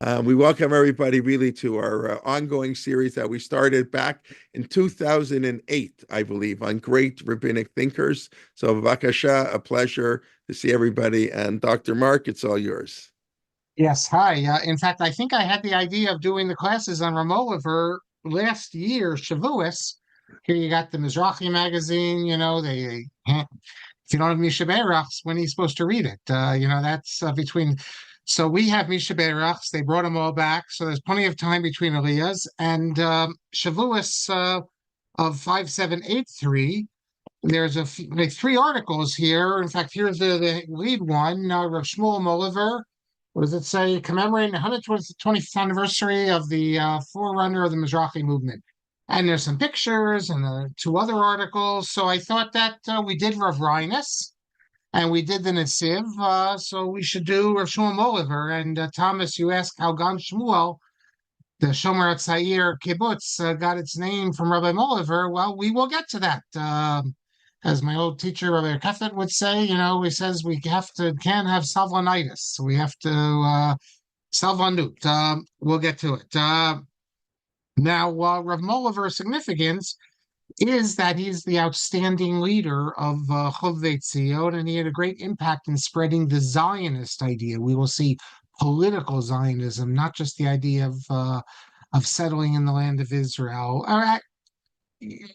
We welcome everybody really to our ongoing series that we started back in 2008, I believe, on great rabbinic thinkers. So, Vakasha, a pleasure to see everybody. And Dr. Marc, it's all yours. Yes, hi. In fact, I think I had the idea of doing the classes on Moliver last year, Shavuos. Here you got the Mizrahi magazine, if you don't have Misha Berachs, when are you supposed to read it? That's between. So we have Misha Berachs. They brought them all back. So there's plenty of time between Aliyahs. And Shavuos of 5783, there's like three articles here. In fact, here's the lead one, Rav Shmuel Moliver. What does it say? Commemorating the 125th anniversary of the forerunner of the Mizrahi movement. And there's some pictures and two other articles. So I thought that we did Rav Rhinus and we did the Netziv. So we should do Rav Shmuel Moliver. And Thomas, you asked how Gan Shmuel, the Shomer Atzair kibbutz, got its name from Rabbi Moliver. Well, we will get to that. As my old teacher, Rabbi Kefet, would say, he says we can't have salvonitis. We have to salvanut. We'll get to it. Now, Rav Moliver's significance is that he's the outstanding leader of Chovvei Tzion, and he had a great impact in spreading the Zionist idea. We will see political Zionism, not just the idea of settling in the land of Israel.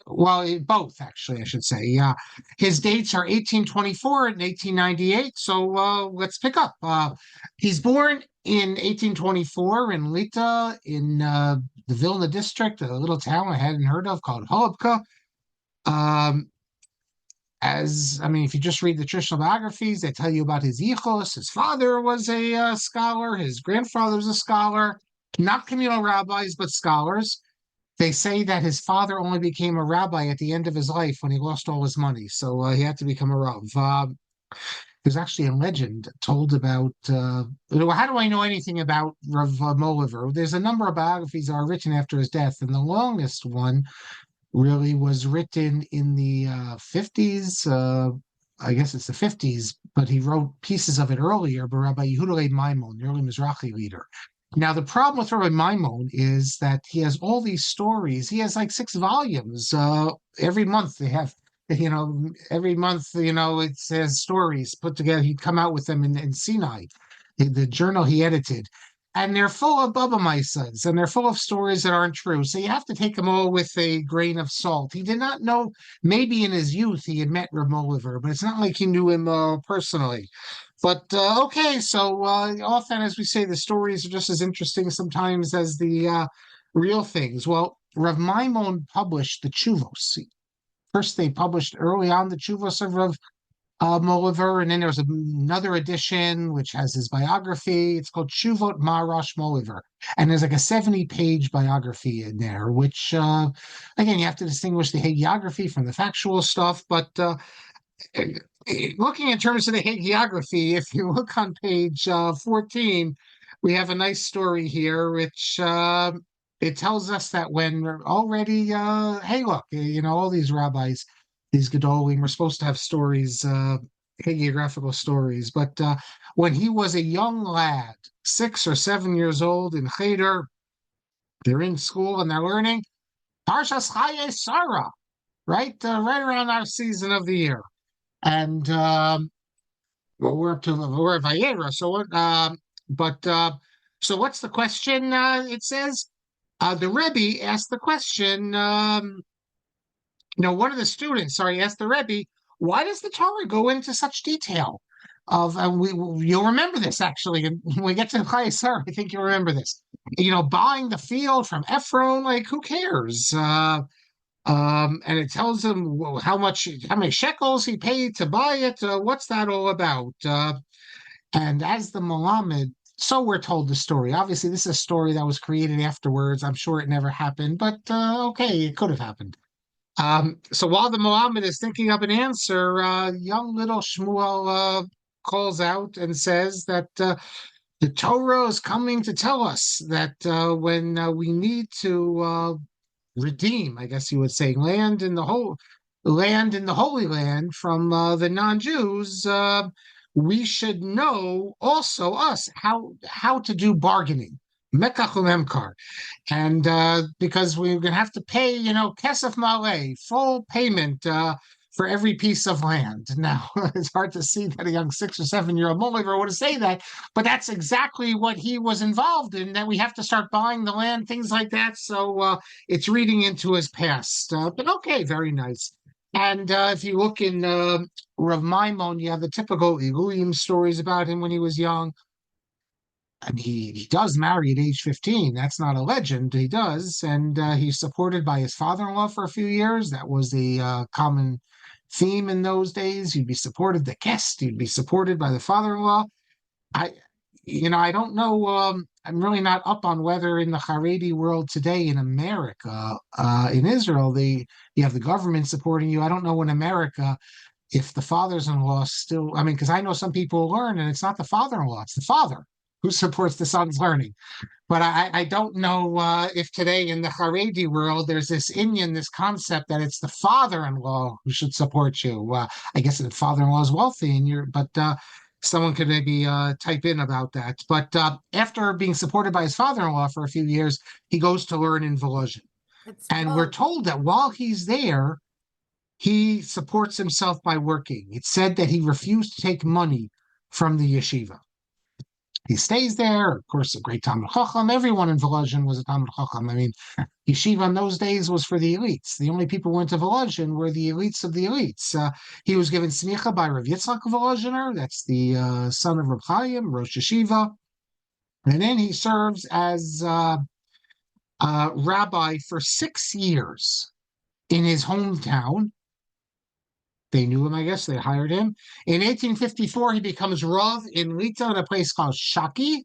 Well, both actually, I should say. Yeah, his dates are 1824 and 1898. So let's pick up. He's born in 1824 in Lita, in the Vilna district, a little town I hadn't heard of called Holubka. Um, if you just read the traditional biographies, they tell you about his yichus. His father was a scholar. His grandfather was a scholar. Not communal rabbis, but scholars. They say that his father only became a rabbi at the end of his life when he lost all his money, so he had to become a rav. There's actually a legend told about. How do I know anything about Rav Moliver? There's a number of biographies that are written after his death, and the longest one really was written in the 50s. I guess it's the 50s, but he wrote pieces of it earlier by Rabbi Yehuda Maimon, the early Mizrahi leader. Now, the problem with Rabbi Maimon is that he has all these stories. He has like 6 volumes. Every month they have, every month, it says stories put together. He'd come out with them in Sinai, the journal he edited. And they're full of Baba Mises, and they're full of stories that aren't true. So you have to take them all with a grain of salt. He did not know, maybe in his youth he had met Reb Moliver, but it's not like he knew him personally. But okay, so often, as we say, the stories are just as interesting sometimes as the real things. Well, Rav Maimon published the Chuvos. First, they published early on the Chuvos of Rav Moliver, and then there's another edition which has his biography. It's called Shuvot Marash Moliver, and there's like a 70-page biography in there, which again, you have to distinguish the hagiography from the factual stuff. But looking in terms of the hagiography, if you look on page 14, we have a nice story here, which it tells us that when already, hey, look, all these rabbis, these Gedolim were supposed to have stories, hagiographical stories. But when he was a young lad, 6 or 7 years old in Cheder, they're in school and they're learning Parshas Chaye Sarah, right? Right around our season of the year. And well, we're at Vayera. So what? So what's the question? It says the Rebbe asked the question. One of the students, sorry, asked the Rebbe, why does the Torah go into such detail? You'll remember this actually. And when we get to Chayesar, I think you'll remember this. Buying the field from Ephron, like who cares? And it tells him how many shekels he paid to buy it. What's that all about? And as the Melamed, so we're told the story. Obviously, this is a story that was created afterwards. I'm sure it never happened, but okay, it could have happened. So while the Melamed is thinking of an answer, young little Shmuel calls out and says that the Torah is coming to tell us that when we need to redeem, I guess you would say, land in the Holy Land from the non-Jews, we should know also us how to do bargaining. Mekach and because we're going to have to pay, kesef maleh, full payment for every piece of land. Now, it's hard to see that a young 6 or 7 year old Moliver would say that, but that's exactly what he was involved in, that we have to start buying the land, things like that. So it's reading into his past. But okay, very nice. And if you look in Rav Maimon, you have the typical Iluyim stories about him when he was young. And he does marry at age 15. That's not a legend. He does. And he's supported by his father-in-law for a few years. That was the common theme in those days. You'd be supported the guest. You'd be supported by the father-in-law. I, I don't know. I'm really not up on whether in the Haredi world today in America, in Israel, you have the government supporting you. I don't know in America if the fathers-in-law still, I mean, because I know some people learn and it's not the father-in-law, it's the father who supports the son's learning. But I don't know if today in the Haredi world there's this Indian, this concept that it's the father-in-law who should support you. I guess the father-in-law is wealthy, but someone could maybe type in about that. But after being supported by his father-in-law for a few years, he goes to learn in Volozhin. And we're told that while he's there, he supports himself by working. It's said that he refused to take money from the yeshiva. He stays there. Of course, a great Talmud Chacham. Everyone in Volozhin was a Talmud Chacham. I mean, yeshiva in those days was for the elites. The only people who went to Volozhin were the elites of the elites. He was given smicha by Rav Yitzchak Volozhiner. That's the son of Rav Chaim, Rosh Yeshiva. And then he serves as rabbi for 6 years in his hometown. They knew him, I guess. They hired him. In 1854, he becomes Rav in Lita in a place called Shaki.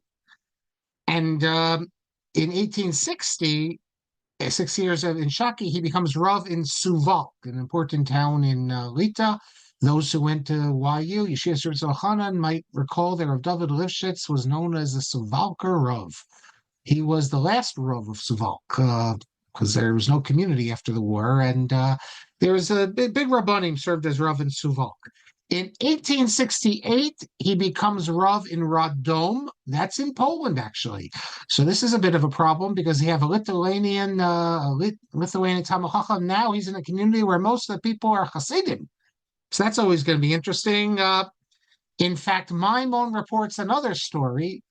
And in 1860, 6 years in Shaki, he becomes Rav in Suvalk, an important town in Lita. Those who went to YU, Yeshiva Shuv Tzolchanan, might recall that Rav David Lifshitz was known as the Suvalker Rav. He was the last Rav of Suvalk, because there was no community after the war, and there was a big Rabbanim served as Rav in Suvalk. In 1868, he becomes Rav in Radom. That's in Poland, actually. So this is a bit of a problem because you have a Lithuanian Talmud Chacham. Now he's in a community where most of the people are Hasidim. So that's always going to be interesting. In fact, Maimon reports another story.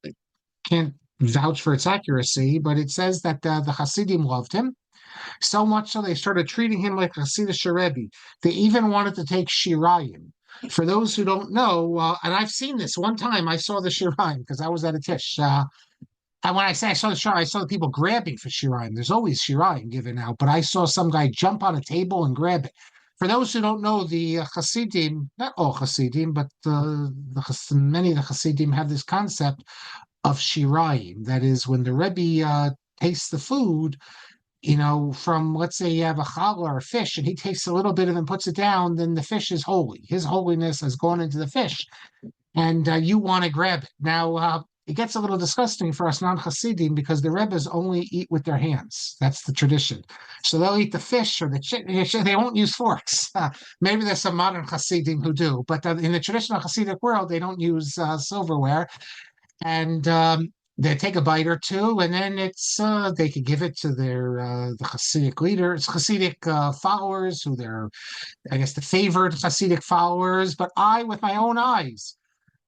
Can't vouch for its accuracy, but it says that the Hasidim loved him so much so they started treating him like Hasidic Rebbe. They even wanted to take Shirayim. For those who don't know, and I've seen this one time, I saw the Shirayim because I was at a tish. And when I say I saw the Shirayim, I saw the people grabbing for Shirayim. There's always Shirayim given out, but I saw some guy jump on a table and grab it. For those who don't know, the Hasidim, not all Hasidim, but many of the Hasidim have this concept of Shirayim. That is, when the Rebbe tastes the food, from, let's say you have a challah or a fish, and he takes a little bit of it and puts it down, then the fish is holy. His holiness has gone into the fish, and you want to grab it. Now, it gets a little disgusting for us non-Hasidim because the Rebbes only eat with their hands. That's the tradition. So they'll eat the fish or the chicken. They won't use forks. Maybe there's some modern Hasidim who do, but in the traditional Hasidic world, they don't use silverware. And they take a bite or two, and then they could give it to the Hasidic leaders, Hasidic followers, who they're, I guess, the favored Hasidic followers. But I, with my own eyes,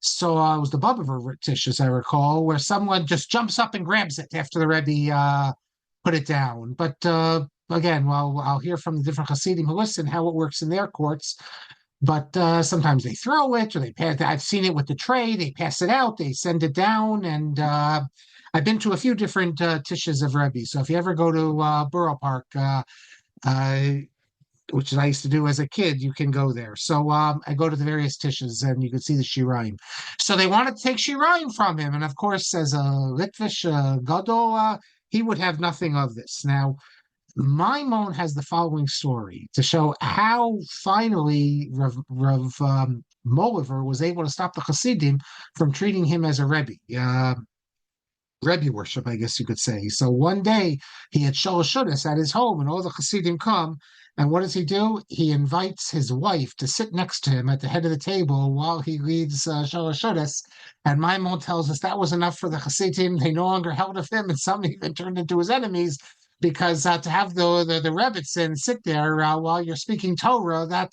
saw it was the Bubba Tish, as I recall, where someone just jumps up and grabs it after the Rebbe put it down. But again, well, I'll hear from the different Hasidim who listen how it works in their courts. But sometimes they throw it, or they pass. I've seen it with the tray. They pass it out. They send it down, and I've been to a few different tishes of Rebbe. So if you ever go to Borough Park, which I used to do as a kid, you can go there. So I go to the various tishes, and you can see the Shirayim. So they wanted to take Shirayim from him, and of course, as a Litvish Gadol, he would have nothing of this. Now, Maimon has the following story to show how finally Rav Moliver was able to stop the Hasidim from treating him as a Rebbe. Rebbe worship, I guess you could say. So one day he had Shalashudis at his home, and all the Hasidim come. And what does he do? He invites his wife to sit next to him at the head of the table while he reads Shalashudis. And Maimon tells us that was enough for the Hasidim. They no longer held of him, and some even turned into his enemies because to have the Rebbitzin sit there while you're speaking Torah, that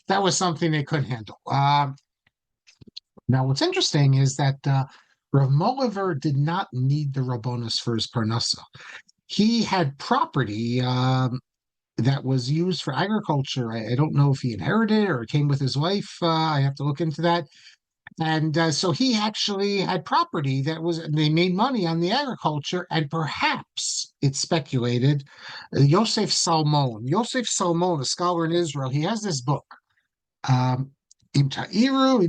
was something they couldn't handle. Now, what's interesting is that Rav Moliver did not need the Rabbonis for his parnasa. He had property that was used for agriculture. I don't know if he inherited it or it came with his wife. I have to look into that. And so he actually had property they made money on the agriculture, and perhaps it's speculated, Yosef Salmon, a scholar in Israel, he has this book, um, Im Ta'iru,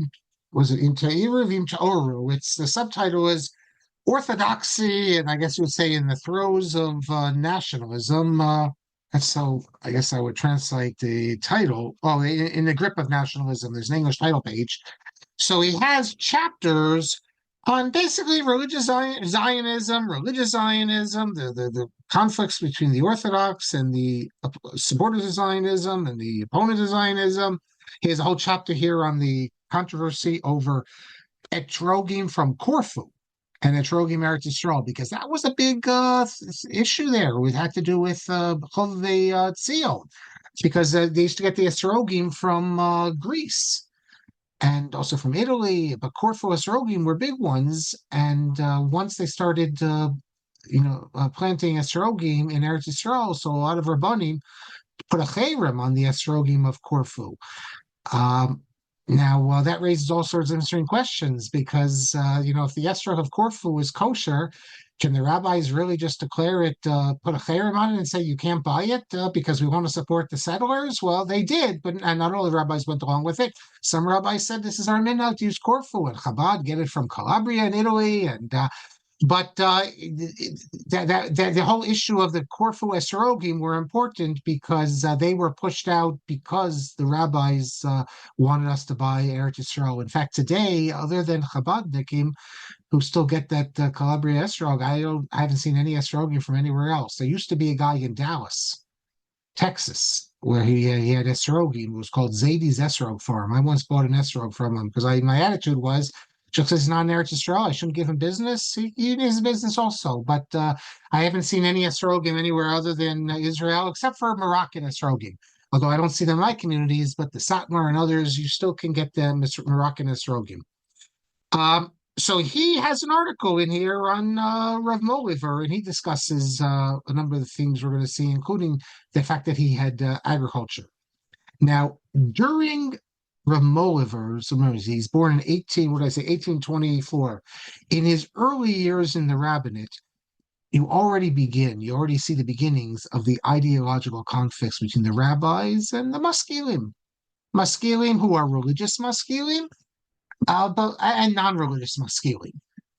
was it Im Ta'iru, Im Ta'oru? It's the subtitle is Orthodoxy, and I guess you would say in the throes of nationalism. That's how I guess I would translate the title. Oh, in the grip of nationalism, there's an English title page. So he has chapters on basically religious Zionism, the conflicts between the Orthodox and the supporters of Zionism and the opponents of Zionism. He has a whole chapter here on the controversy over etrogim from Corfu and etrogim Eretz Yisrael, because that was a big issue there. It had to do with Chovevei Tzion, because they used to get the etrogim from Greece and also from Italy, but Corfu esrogim were big ones. And once they started, planting esrogim in Eretz Yisrael, so a lot of Rabbanim put a cherem on the esrogim of Corfu. Now, that raises all sorts of interesting questions because, if the esrog of Corfu is kosher, can the rabbis really just declare it, put a cherem on it and say you can't buy it because we want to support the settlers? Well, they did, and not all the rabbis went along with it. Some rabbis said this is our minhag to use Corfu, and Chabad get it from Calabria in Italy, and but the whole issue of the Corfu Esrogim were important because they were pushed out because the rabbis wanted us to buy Eretz Yisrael. In fact, today, other than Chabadnikim, who still get that Calabria esrog, I haven't seen any esrogim from anywhere else. There used to be a guy in Dallas, Texas, where he had esrogim. It was called Zadie's Esrog Farm. I once bought an esrog from him because my attitude was, just because he's not in Eretz Yisrael, I shouldn't give him business. He needs business also, but I haven't seen any esrogim anywhere other than Israel, except for Moroccan esrogim. Although I don't see them in my communities, but the Satmar and others, you still can get them Moroccan esrogim. So he has an article in here on Rav Moliver, and he discusses a number of the things we're going to see, including the fact that he had agriculture. Now, during Rav Moliver, so remember, he's born in 1824. In his early years in the rabbinate, you already see the beginnings of the ideological conflicts between the rabbis and the maskilim. Maskilim who are religious maskilim, and non-religious maskilim.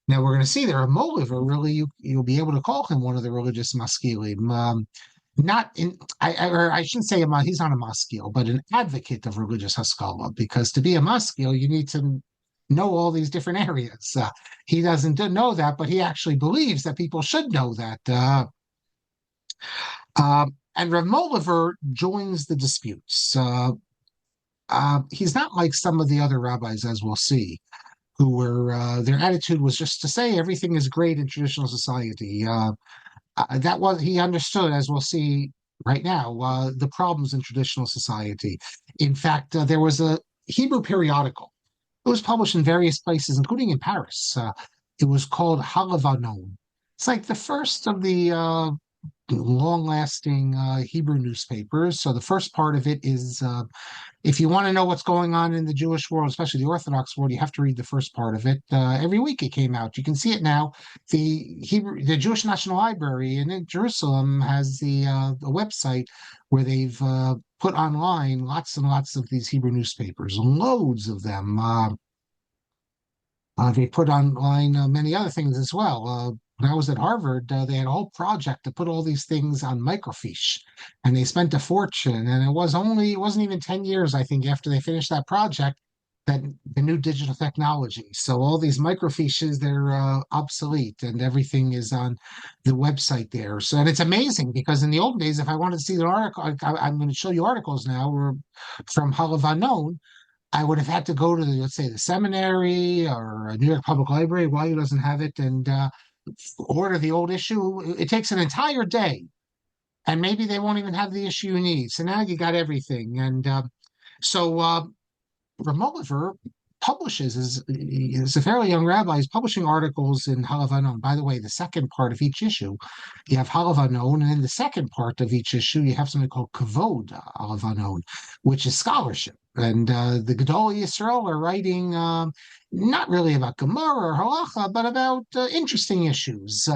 Now we're going to see there a Moliver. Really, you'll be able to call him one of the religious maskilim. Not in, I shouldn't say he's not a maskil, but an advocate of religious haskalah. Because to be a maskil, you need to know all these different areas. He doesn't know that, but he actually believes that people should know that. And Rav Moliver joins the disputes. He's not like some of the other rabbis, as we'll see, who were their attitude was just to say everything is great in traditional society. That was he understood, as we'll see right now, the problems in traditional society. In fact, there was a Hebrew periodical. It was published in various places, including in Paris. It was called Halavanon. It's like the first of the long-lasting Hebrew newspapers. So the first part of it is, if you want to know what's going on in the Jewish world, especially the Orthodox world, you have to read the first part of it. Every week it came out. You can see it now. The Jewish National Library in Jerusalem has a website where they've put online lots and lots of these Hebrew newspapers, loads of them. They put online many other things as well. When I was at Harvard, they had a whole project to put all these things on microfiche, and they spent a fortune. And it wasn't even 10 years, I think, after they finished that project that the new digital technology. So all these microfiches, they're obsolete, and everything is on the website there. So and it's amazing because in the old days, if I wanted to see the article, I'm going to show you articles now from Halavanon. I would have had to go to let's say the seminary or a New York Public Library. YU doesn't have it, and order the old issue. It takes an entire day, and maybe they won't even have the issue you need. So now you got everything, and so. Moliver publishes is a fairly young rabbi. He's publishing articles in Halavanon. By the way, the second part of each issue, you have Halavanon, and in the second part of each issue, you have something called Kavod Halavanon, which is scholarship. And the Gedolei Yisrael are writing not really about Gemara or Halacha, but about interesting issues,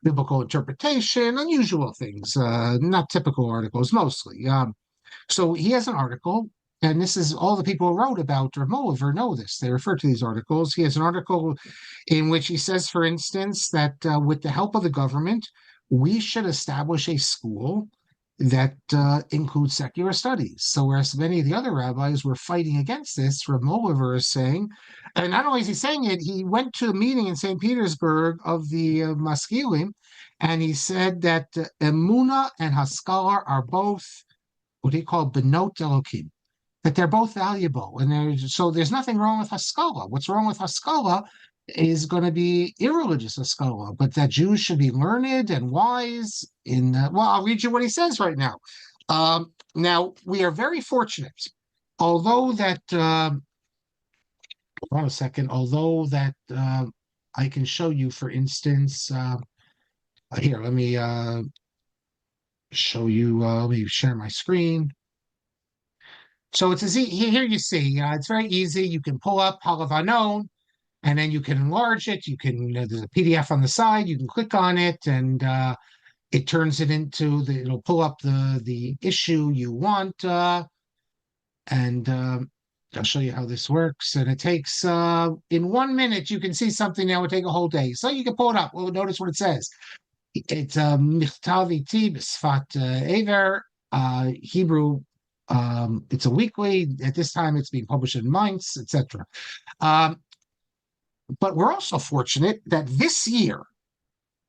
biblical interpretation, unusual things, not typical articles mostly. So he has an article, and this is all the people who wrote about Moliver know this. They refer to these articles. He has an article in which he says, for instance, that with the help of the government, we should establish a school that includes secular studies. So whereas many of the other rabbis were fighting against this, Moliver is saying, and not only is he saying it, he went to a meeting in St. Petersburg of the Maskilim, and he said that Emuna and Haskalah are both what he called benot Elokim, that they're both valuable. And there's nothing wrong with Haskalah. What's wrong with Haskalah is going to be irreligious Haskalah, but that Jews should be learned and wise well, I'll read you what he says right now. Now, we are very fortunate, although that, hold on a second, although that I can show you, for instance, here, let me show you, let me share my screen. So it's easy. Here you see, it's very easy. You can pull up Halavanon, and then you can enlarge it. You can, there's a PDF on the side. You can click on it, and it turns it into it'll pull up the issue you want, and I'll show you how this works. And it takes in 1 minute you can see something that would take a whole day. So you can pull it up. Well, notice what it says. It's Michtav Iti B'Sfat Aver, Hebrew. It's a weekly. At this time, it's being published in Mainz, etc. But we're also fortunate that this year,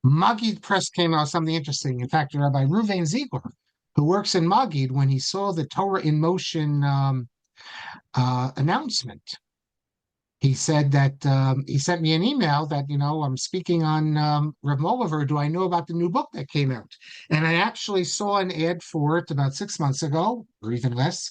Magid Press came out with something interesting. In fact, Rabbi Reuven Ziegler, who works in Magid, when he saw the Torah in Motion announcement, he said that he sent me an email that, I'm speaking on Rav Moliver. Do I know about the new book that came out? And I actually saw an ad for it about 6 months ago, or even less.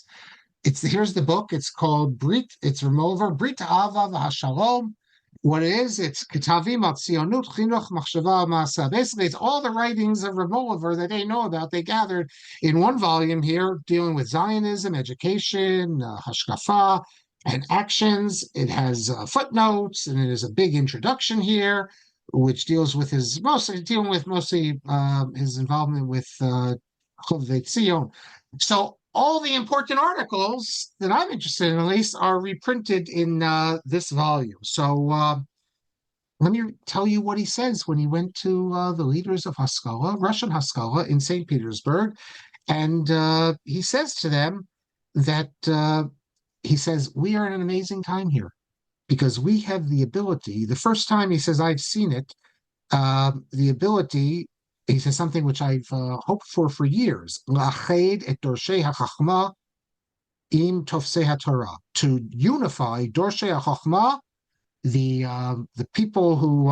Here's the book. It's called Brit. It's Rav Moliver, Brit Ha'ava V'Hashalom. What it is, it's Ketavim al Tzionut Chinuch Machshava Ma'asa. Basically, it's all the writings of Rav Moliver that they know about. They gathered in one volume here, dealing with Zionism, education, hashkafa, and actions. It has footnotes, and it is a big introduction here, which deals with his mostly his involvement with Chovdei Tzion. So all the important articles that I'm interested in, at least, are reprinted in this volume. So let me tell you what he says when he went to the leaders of Haskalah, Russian Haskalah in St. Petersburg, and he says to them that he says, we are in an amazing time here because we have the ability. The first time he says, I've seen it, the ability, he says something which I've hoped for years, La'ached et dorshei hachachma im tofsei haTorah, to unify dorshei hachachma, the people who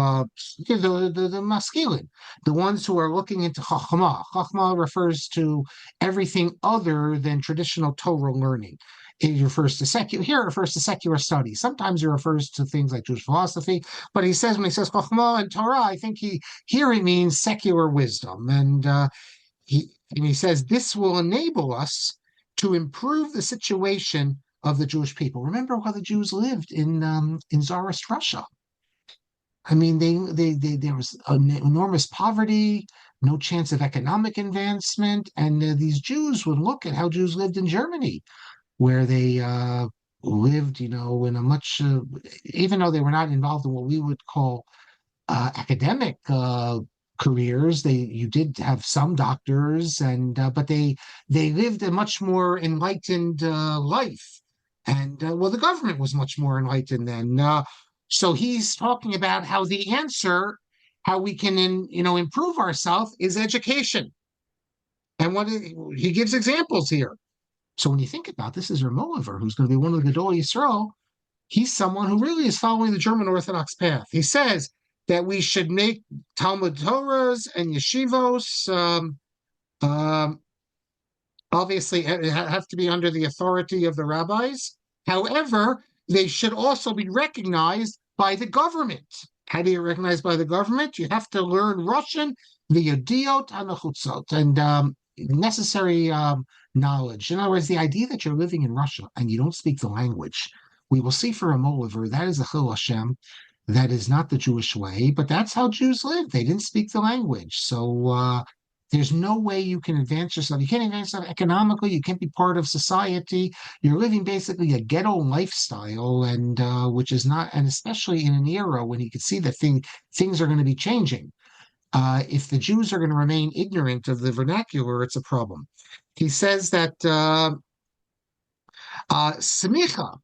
the maskilin, the ones who are looking into chachma. Chachma refers to everything other than traditional Torah learning. It refers to secular. Here it refers to secular studies. Sometimes it refers to things like Jewish philosophy. But he says when he says chachma and Torah, I think he means secular wisdom, and he says this will enable us to improve the situation of the Jewish people. Remember how the Jews lived in Tsarist Russia. I mean, there was enormous poverty, no chance of economic advancement, and these Jews would look at how Jews lived in Germany, where they lived, in a much, even though they were not involved in what we would call academic careers. You did have some doctors, but they lived a much more enlightened life. And well, the government was much more enlightened then. So he's talking about how the answer, how we can, improve ourselves is education. And he gives examples here. So when you think about this, is Moliver, who's going to be one of the Gedolei Yisrael, he's someone who really is following the German Orthodox path. He says that we should make Talmud Torahs and yeshivos um, obviously have to be under the authority of the rabbis. However, they should also be recognized by the government. How do you recognize by the government? You have to learn Russian, the Yodiot and the Chutzot, and necessary knowledge. In other words, the idea that you're living in Russia and you don't speak the language, we will see for a Moliver, that is a Chil Hashem. That is not the Jewish way, but that's how Jews lived. They didn't speak the language. So there's no way you can advance yourself. You can't advance yourself economically. You can't be part of society. You're living basically a ghetto lifestyle, and which is not, and especially in an era when you can see that things are going to be changing. If the Jews are going to remain ignorant of the vernacular, it's a problem. He says that smicha,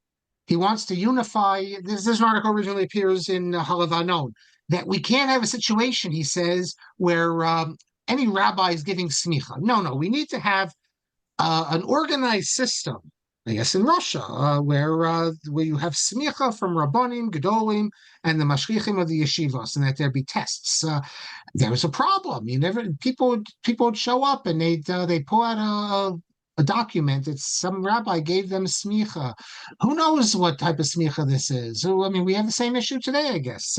he wants to unify. This article originally appears in Halavanon, that we can't have a situation, he says, where any rabbi is giving smicha. No, we need to have an organized system, I guess in Russia, where you have smicha from Rabbanim, Gedolim, and the mashgichim of the yeshivas, and that there be tests. There was a problem. People would show up and they pull out a document that some rabbi gave them smicha. Who knows what type of smicha this is? I mean, we have the same issue today, I guess.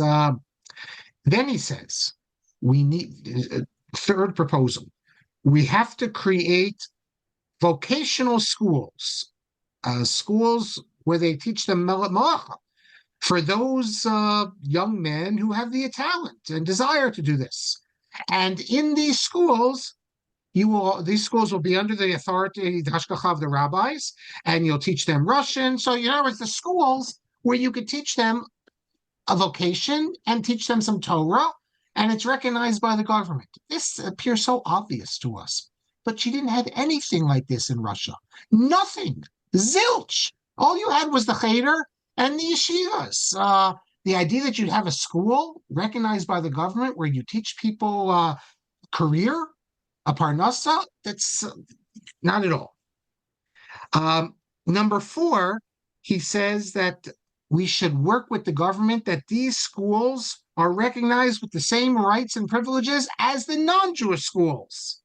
Then he says, we need third proposal. We have to create vocational schools, schools where they teach them malacha for those young men who have the talent and desire to do this. And in these schools, these schools will be under the authority, the hashgacha of the rabbis, and you'll teach them Russian. So, in other words, the schools where you could teach them a vocation and teach them some Torah, and it's recognized by the government. This appears so obvious to us, but you didn't have anything like this in Russia. Nothing. Zilch. All you had was the cheder and the yeshivas. The idea that you'd have a school recognized by the government where you teach people career, a parnasa, that's not at all. Number 4, he says that we should work with the government that these schools are recognized with the same rights and privileges as the non-Jewish schools,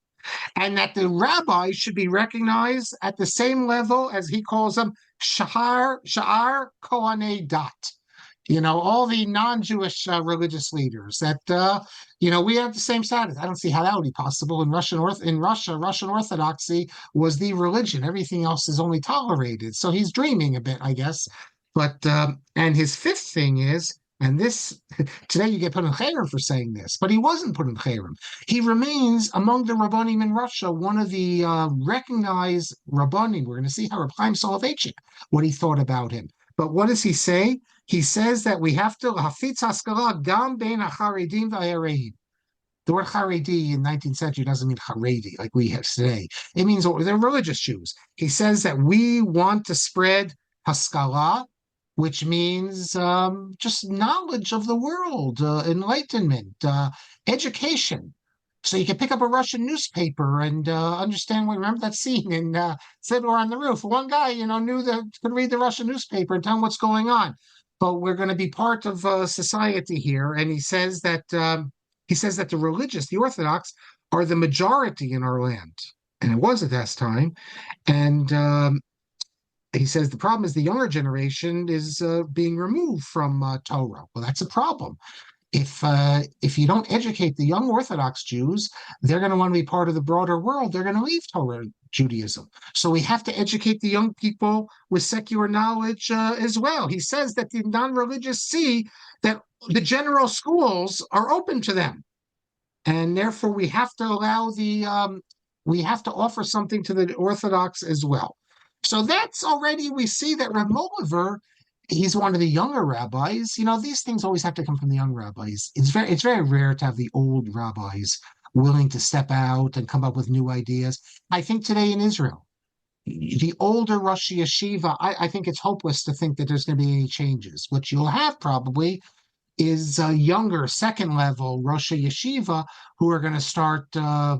and that the rabbis should be recognized at the same level as he calls them, Sha'ar Kohanei Dat. All the non-Jewish religious leaders that, we have the same status. I don't see how that would be possible in Russia. Russian Orthodoxy was the religion. Everything else is only tolerated. So he's dreaming a bit, I guess. But, and his 5th thing is, and this, today you get put in cherem for saying this, but he wasn't put in cherem. He remains among the Rabbanim in Russia, one of the recognized Rabbanim. We're going to see how Reb Chaim Soloveitchik, what he thought about him. But what does he say? He says that we have to hafitz haskala gam bein hacharedim v'hayareim. The word Haredi in 19th century doesn't mean Haredi like we have today. It means they're religious Jews. He says that we want to spread haskala, which means just knowledge of the world, enlightenment, education. So you can pick up a Russian newspaper and understand. Remember that scene in Fiddler on the Roof? One guy, could read the Russian newspaper and tell him what's going on. But we're going to be part of society here, and he says that the religious, the Orthodox, are the majority in our land, and it was at that time. And he says the problem is the younger generation is being removed from Torah. Well, that's a problem. If you don't educate the young Orthodox Jews, they're going to want to be part of the broader world. They're going to leave Torah Judaism. So we have to educate the young people with secular knowledge as well. He says that the non-religious see that the general schools are open to them, and therefore we have to we have to offer something to the Orthodox as well. So that's already, we see that Reb Moliver, he's one of the younger rabbis. These things always have to come from the young rabbis. It's very rare to have the old rabbis willing to step out and come up with new ideas. I think today in Israel, the older Rosh Yeshiva, I think it's hopeless to think that there's going to be any changes. What you'll have probably is a younger second level Rosh Yeshiva who are going to start, uh,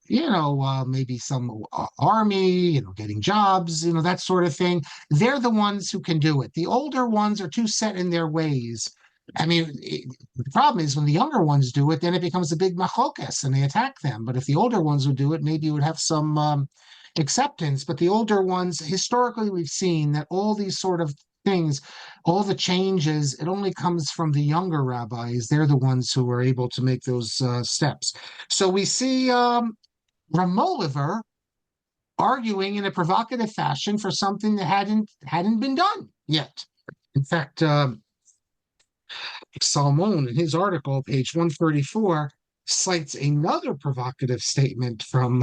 maybe some army, getting jobs, that sort of thing. They're the ones who can do it. The older ones are too set in their ways. I mean, the problem is when the younger ones do it, then it becomes a big machlokas and they attack them. But if the older ones would do it, maybe you would have some acceptance. But the older ones, historically, we've seen that all these sort of things, all the changes, it only comes from the younger rabbis. They're the ones who are able to make those steps. So we see Moliver arguing in a provocative fashion for something that hadn't been done yet. In fact, Salmon, in his article, page 134, cites another provocative statement from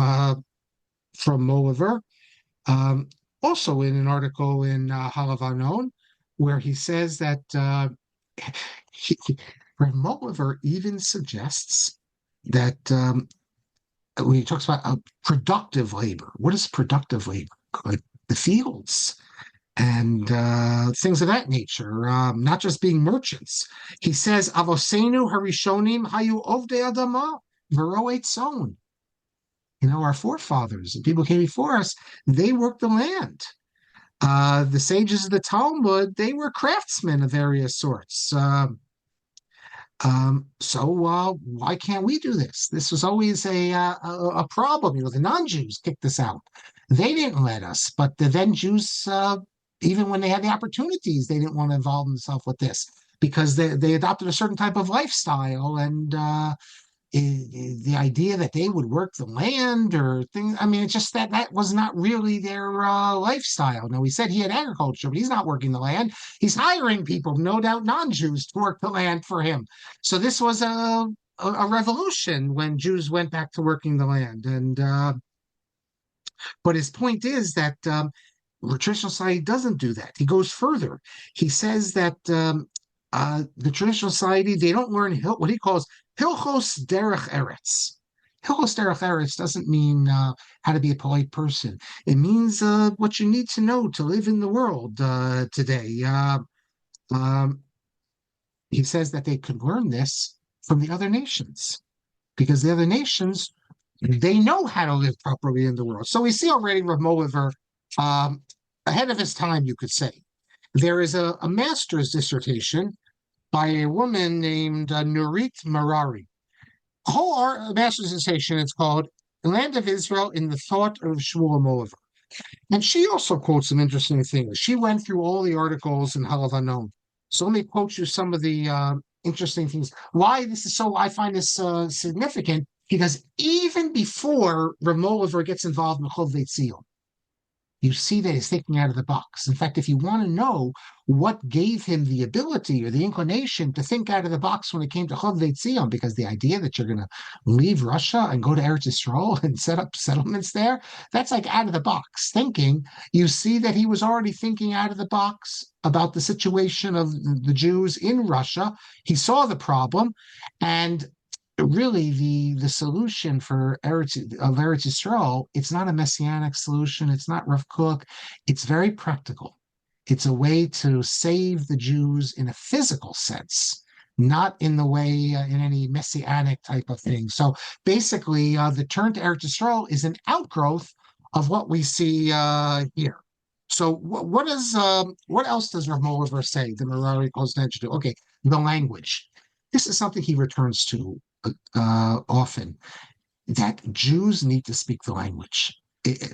Moliver, also in an article in Halavanon, where he says that Moliver even suggests that when he talks about productive labor, what is productive labor? Like the fields and things of that nature, not just being merchants. He says, Avosenu harishonim hayu ovdei adama v'roet son. Our forefathers, the people who came before us, they worked the land. The sages of the Talmud, they were craftsmen of various sorts. So why can't we do this? This was always a problem. The non-Jews kicked us out. They didn't let us, but the then Jews, even when they had the opportunities, they didn't want to involve themselves with this because they adopted a certain type of lifestyle, and the idea that they would work the land or things. I mean, it's just that was not really their lifestyle. Now, he said he had agriculture, but he's not working the land. He's hiring people, no doubt non-Jews, to work the land for him. So this was a revolution when Jews went back to working the land. And but his point is that traditional society doesn't do that. He goes further. He says that the traditional society, they don't learn what he calls Hilchos Derech Eretz. Hilchos Derech Eretz doesn't mean how to be a polite person. It means what you need to know to live in the world today. He says that they could learn this from the other nations because the other nations, they know how to live properly in the world. So we see already Rav Moliver ahead of his time, you could say. There is a master's dissertation by a woman named Nurit Marari. A whole master's dissertation, it's called The Land of Israel in the Thought of Shmuel Moliver. And she also quotes some interesting things. She went through all the articles in Halavanon. So let me quote you some of the interesting things. Why this is so, I find this significant, because even before Rav Moliver gets involved in Chov Tzion, you see that he's thinking out of the box. In fact, if you want to know what gave him the ability or the inclination to think out of the box when it came to Chov Tzion, because the idea that you're going to leave Russia and go to Eretz Yisrael and set up settlements there, that's like out of the box thinking. You see that he was already thinking out of the box about the situation of the Jews in Russia. He saw the problem, and really the solution for Eretz Yisrael, it's not a messianic solution. It's not Rav Kook. It's very practical. It's a way to save the Jews in a physical sense, not in the way in any messianic type of thing. So basically, the turn to Eretz Yisrael is an outgrowth of what we see here. So what else does Rav Moliver say? The Merari calls attention to. Okay, the language. This is something he returns to often, that Jews need to speak the language.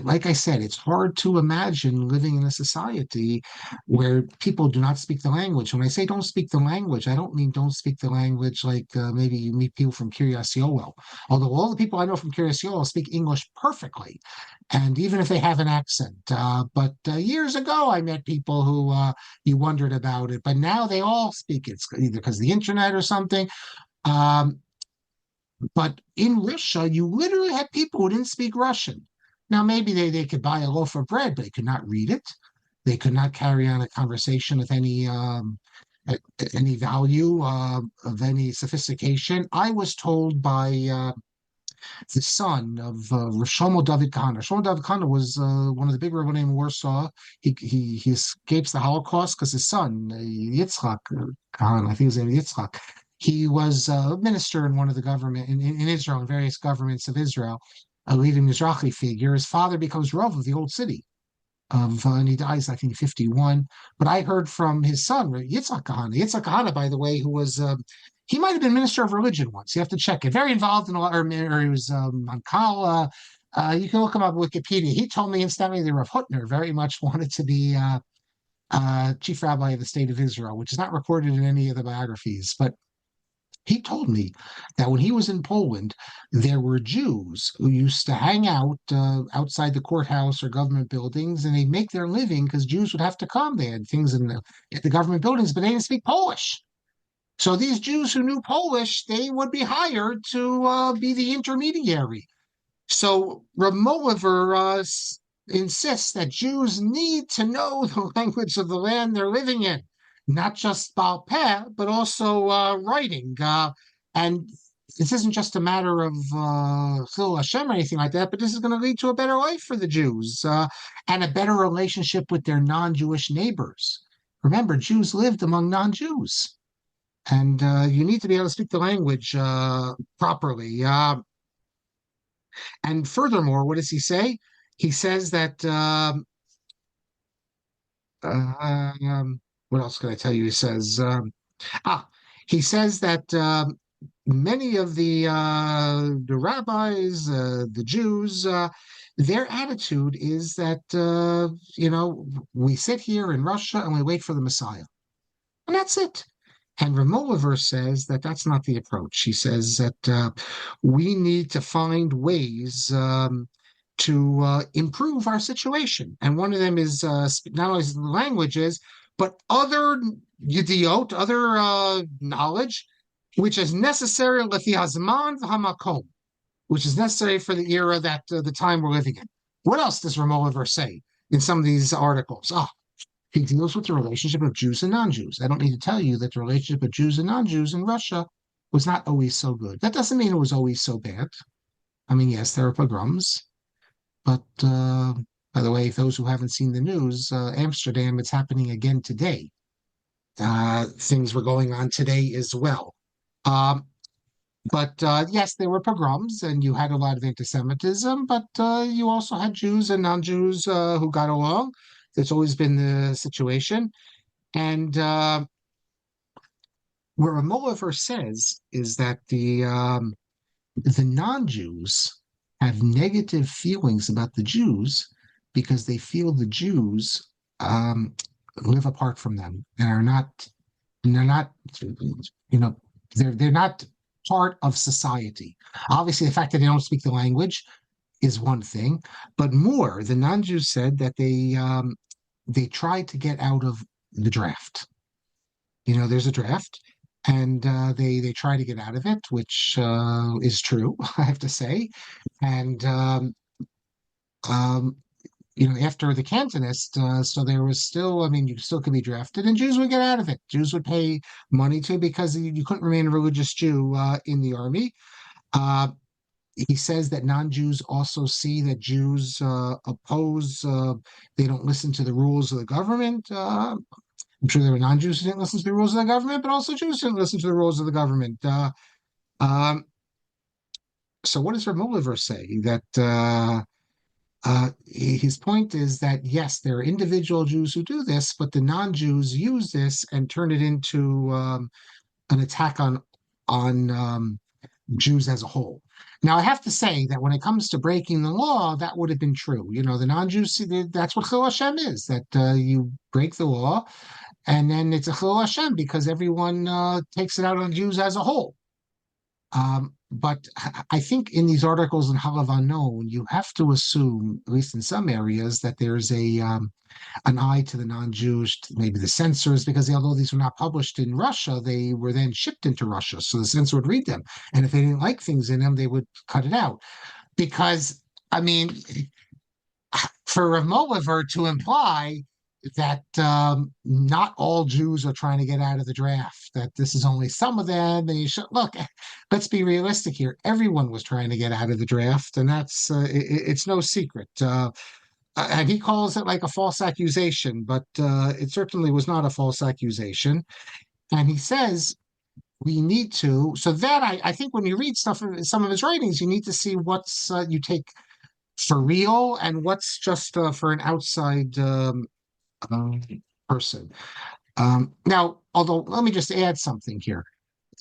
Like I said, it's hard to imagine living in a society where people do not speak the language. When I say don't speak the language, I don't mean don't speak the language like maybe you meet people from Kiryas Yoel. Although all the people I know from Kiryas Yoel speak English perfectly, and even if they have an accent. But years ago, I met people who you wondered about it, but now they all speak it. It's either because of the internet or something. But in Russia, you literally had people who didn't speak Russian. Now, maybe they could buy a loaf of bread, but they could not read it. They could not carry on a conversation with any value of any sophistication. I was told by the son of Shlomo David Kahana. Shlomo David Kahana was one of the big rabbanim in Warsaw. He escapes the Holocaust because his son, Yitzchak Kahana, I think his name is Yitzchak, he was a minister in one of the government in Israel, in various governments of Israel, a leading Mizrahi figure. His father becomes Rav of the old city and he dies, I think, 51. But I heard from his son, Yitzhak Kahana. Yitzhak Kahana, by the way, who was he might have been minister of religion once. You have to check it. Very involved in a lot, or he was on Kala. You can look him up on Wikipedia. He told me incidentally that Rav Hutner very much wanted to be chief rabbi of the state of Israel, which is not recorded in any of the biographies. But he told me that when he was in Poland, there were Jews who used to hang out outside the courthouse or government buildings, and they'd make their living because Jews would have to come. They had things in the government buildings, but they didn't speak Polish. So these Jews who knew Polish, they would be hired to be the intermediary. So Moliver insists that Jews need to know the language of the land they're living in, not just Baal Peh, but also writing. And this isn't just a matter of Chil Hashem or anything like that, but this is going to lead to a better life for the Jews and a better relationship with their non-Jewish neighbors. Remember, Jews lived among non-Jews, and you need to be able to speak the language properly. And furthermore, what does he say? He says that, what else can I tell you? He says, he says that many of the rabbis, the Jews, their attitude is that, we sit here in Russia and we wait for the Messiah. And that's it. And Moliver says that that's not the approach. He says that we need to find ways to improve our situation. And one of them is not only the languages, but other yidiot, other knowledge, which is necessary lefi hazman v'hamakom, which is necessary for the era that the time we're living in. What else does Moliver say in some of these articles? He deals with the relationship of Jews and non-Jews. I don't need to tell you that the relationship of Jews and non-Jews in Russia was not always so good. That doesn't mean it was always so bad. I mean, yes, there are pogroms, but by the way, those who haven't seen the news, Amsterdam, it's happening again today. Things were going on today as well. But yes, there were pogroms, and you had a lot of anti-Semitism, but you also had Jews and non-Jews who got along. That's always been the situation. And what Mohilever says is that the non-Jews have negative feelings about the Jews because they feel the Jews live apart from them and they're not, they're not part of society. Obviously, the fact that they don't speak the language is one thing, but more, the non-Jews said that they tried to get out of the draft. There's a draft, and they try to get out of it, which is true, I have to say. And after the Cantonist, so there was still, you still could be drafted, and Jews would get out of it. Jews would pay money to it because you couldn't remain a religious Jew in the army. He says that non-Jews also see that Jews oppose, they don't listen to the rules of the government. I'm sure there were non-Jews who didn't listen to the rules of the government, but also Jews didn't listen to the rules of the government. So what does Moliver say? That his point is that, yes, there are individual Jews who do this, but the non-Jews use this and turn it into an attack on Jews as a whole. Now, I have to say that when it comes to breaking the law, that would have been true. The non-Jews, that's what Chil Hashem is, that you break the law, and then it's a Chil Hashem because everyone takes it out on Jews as a whole. But I think in these articles in Halav Known, you have to assume, at least in some areas, that there's an eye to the non-Jewish, maybe the censors, because although these were not published in Russia, they were then shipped into Russia. So the censor would read them. And if they didn't like things in them, they would cut it out. Because, for Moliver to imply that not all Jews are trying to get out of the draft, that this is only some of them. And you should look, let's be realistic here. Everyone was trying to get out of the draft, and it's no secret. And he calls it like a false accusation, but it certainly was not a false accusation. And he says we need to. So that I think when you read stuff, some of his writings, you need to see what's you take for real and what's just for an outside um, person. Now, although let me just add something here.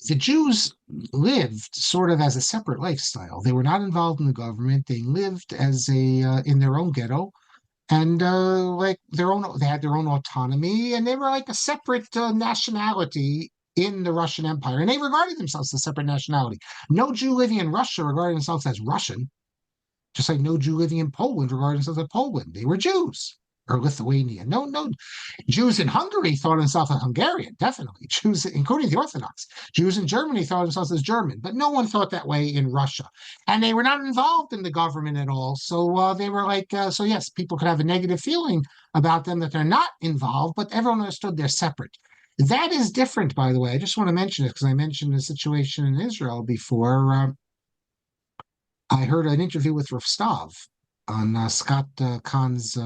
The Jews lived sort of as a separate lifestyle. They were not involved in the government. They lived as a in their own ghetto and like their own. They had their own autonomy, and they were like a separate nationality in the Russian Empire, and they regarded themselves as a separate nationality. No Jew living in Russia regarded themselves as Russian, just like no Jew living in Poland regarded themselves as Poland. They were Jews or Lithuania. No Jews in Hungary thought of themselves as Hungarian, definitely. Jews, including the Orthodox. Jews in Germany thought of themselves as German, but no one thought that way in Russia. And they were not involved in the government at all. So they were like, so yes, people could have a negative feeling about them that they're not involved, but everyone understood they're separate. That is different, by the way. I just want to mention it because I mentioned the situation in Israel before. I heard an interview with Rav Stav on Scott Kahn's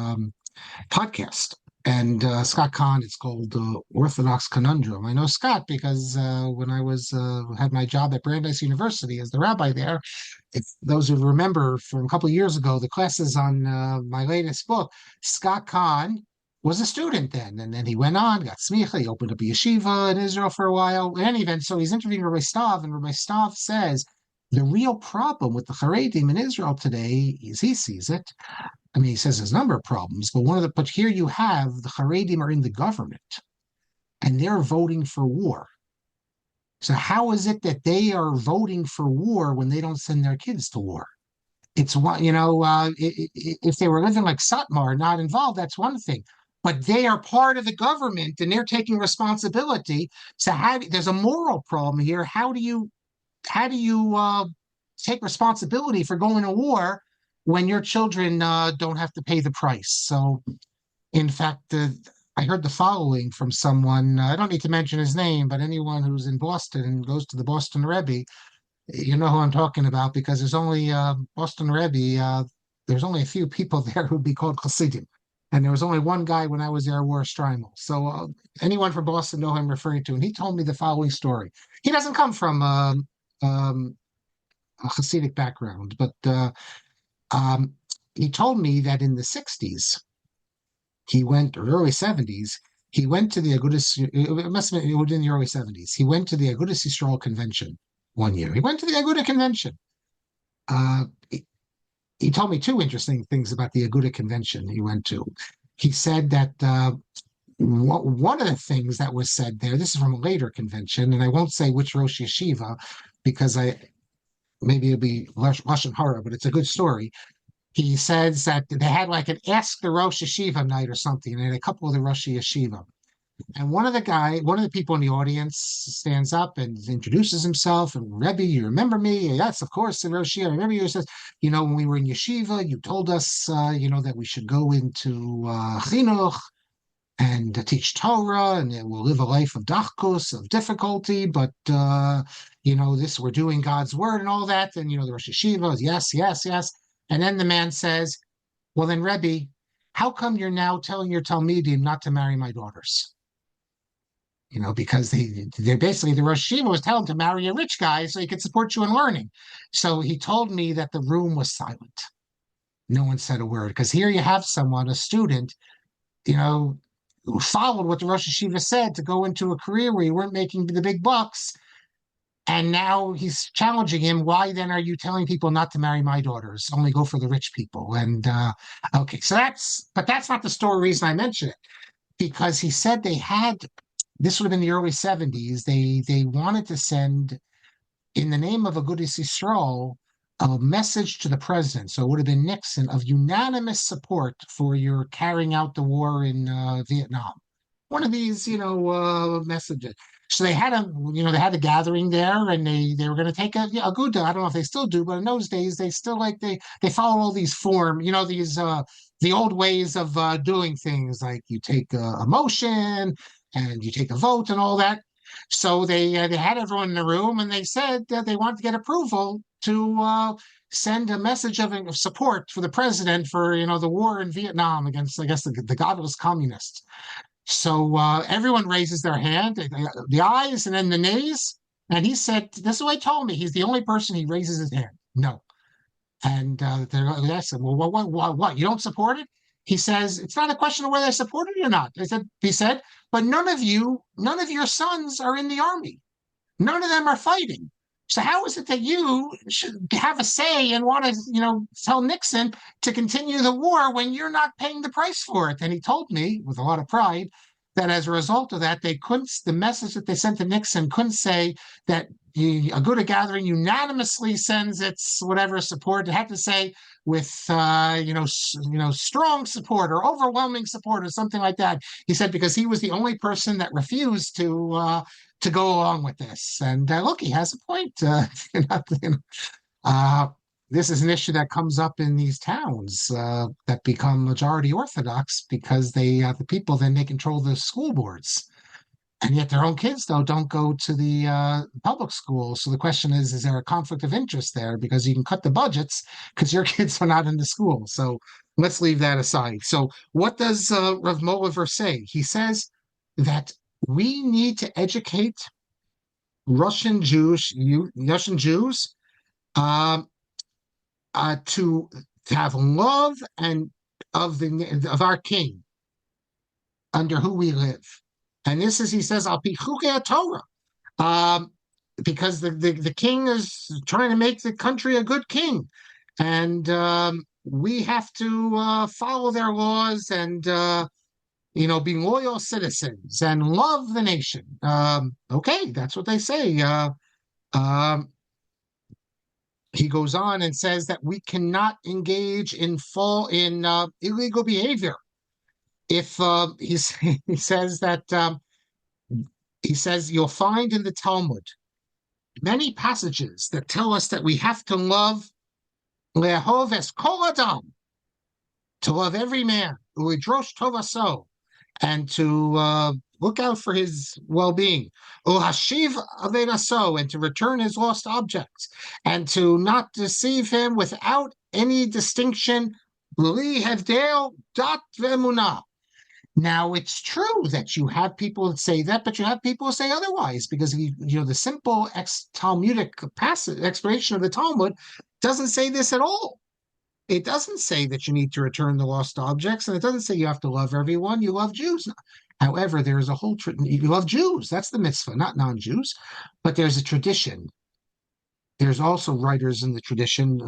podcast. And Scott Kahn, it's called Orthodox Conundrum. I know Scott because when I was had my job at Brandeis University as the rabbi there, if those who remember from a couple of years ago, the classes on my latest book, Scott Kahn was a student then, and then he went on, got smicha, he opened up a yeshiva in Israel for a while. In any event, so he's interviewing Rabbi Stav, and Rabbi Stav says the real problem with the Haredim in Israel today, as he sees it, I mean, he says there's a number of problems, but but here you have the Haredim are in the government and they're voting for war. So how is it that they are voting for war when they don't send their kids to war? It's one, if they were living like Satmar, not involved, that's one thing. But they are part of the government and they're taking responsibility. So there's a moral problem here. How do you take responsibility for going to war when your children don't have to pay the price? So, in fact, I heard the following from someone. I don't need to mention his name, but anyone who's in Boston and goes to the Boston Rebbe, you know who I'm talking about because there's only Boston Rebbe. There's only a few people there who'd be called Hasidim. And there was only one guy when I was there who wore a strimal. So anyone from Boston know who I'm referring to. And he told me the following story. He doesn't come from a Hasidic background, but um, he told me that in the 60s, he went, or early 70s, he went to the Agudas, it must have been in the early 70s. He went to the Agudas Yisrael convention one year. He went to the Aguda convention. Uh, he, he told me two interesting things about the Aguda convention he went to. He said that one of the things that was said there, this is from a later convention, and I won't say which Rosh Yeshiva because maybe it'll be Lashon Hara, but it's a good story. He says that they had like an Ask the Rosh Yeshiva night or something, and a couple of the Rosh Yeshiva. And one of the people in the audience stands up and introduces himself. And Rebbe, you remember me? Yes, of course. And Rosh, I remember you. He says, when we were in yeshiva, you told us, that we should go into chinuch and teach Torah, and we'll live a life of dachkus, of difficulty. But this we're doing God's word and all that. And the Rosh Yeshiva is yes, yes, yes. And then the man says, "Well, then Rebbe, how come you're now telling your Talmidim not to marry my daughters?" Because they're basically the Rosh Yeshiva was telling him to marry a rich guy so he could support you in learning. So he told me that the room was silent. No one said a word because here you have someone, a student, who followed what the Rosh Yeshiva said to go into a career where you weren't making the big bucks. And now he's challenging him. Why then are you telling people not to marry my daughters? Only go for the rich people. And okay, so that's not the story reason I mention it. Because he said this would have been the early 70s. They wanted to send, in the name of Agudas Yisrael, a message to the president. So it would have been Nixon of unanimous support for your carrying out the war in Vietnam. One of these, messages. So they had a gathering there, and they were going to take a Aguda. I don't know if they still do, but in those days they still they follow all these the old ways of doing things, like you take a motion and you take a vote and all that. So they had everyone in the room, and they said that they wanted to get approval to send a message of support for the president for the war in Vietnam against, I guess, the godless communists. So everyone raises their hand, the ayes and then the nays. And he said, "This is what he told me. He's the only person he raises his hand. No." And they said, "Well, what? You don't support it?" He says, "It's not a question of whether I support it or not." He said, "But none of your sons are in the army. None of them are fighting. So how is it that you should have a say and want to, tell Nixon to continue the war when you're not paying the price for it?" And he told me with a lot of pride that as a result of that, the message that they sent to Nixon couldn't say that a good gathering unanimously sends its whatever support. It had to say with strong support or overwhelming support or something like that. He said because he was the only person that refused to go along with this. And look, he has a point. Uh, this is an issue that comes up in these towns that become majority Orthodox because the people then they control the school boards, and yet their own kids though don't go to the public schools. So the question is there a conflict of interest there because you can cut the budgets because your kids are not in the school? So let's leave that aside. So what does Rav Moliver say? He says that we need to educate Russian Jews um, to have love and of our king under who we live. And this is, he says, Al pi chukei Torah, um, because the king is trying to make the country a good king, and we have to follow their laws and be loyal citizens and love the nation. Okay, that's what they say. Um, he goes on and says that we cannot engage in illegal behavior. If he says that he says you'll find in the Talmud many passages that tell us that we have to love le'ahov es kol adam, to love every man, u'idrosh tovaso, and to look out for his well-being, u'hashiv avedaso, and to return his lost objects, and to not deceive him without any distinction, b'li hevdel dat ve'emunah. Now, it's true that you have people that say that, but you have people who say otherwise, because the simple Talmudic explanation of the Talmud doesn't say this at all. It doesn't say that you need to return the lost objects, and it doesn't say you have to love everyone. You love Jews. However, there is a whole you love Jews. That's the mitzvah, not non-Jews. But there's a tradition. There's also writers in the tradition,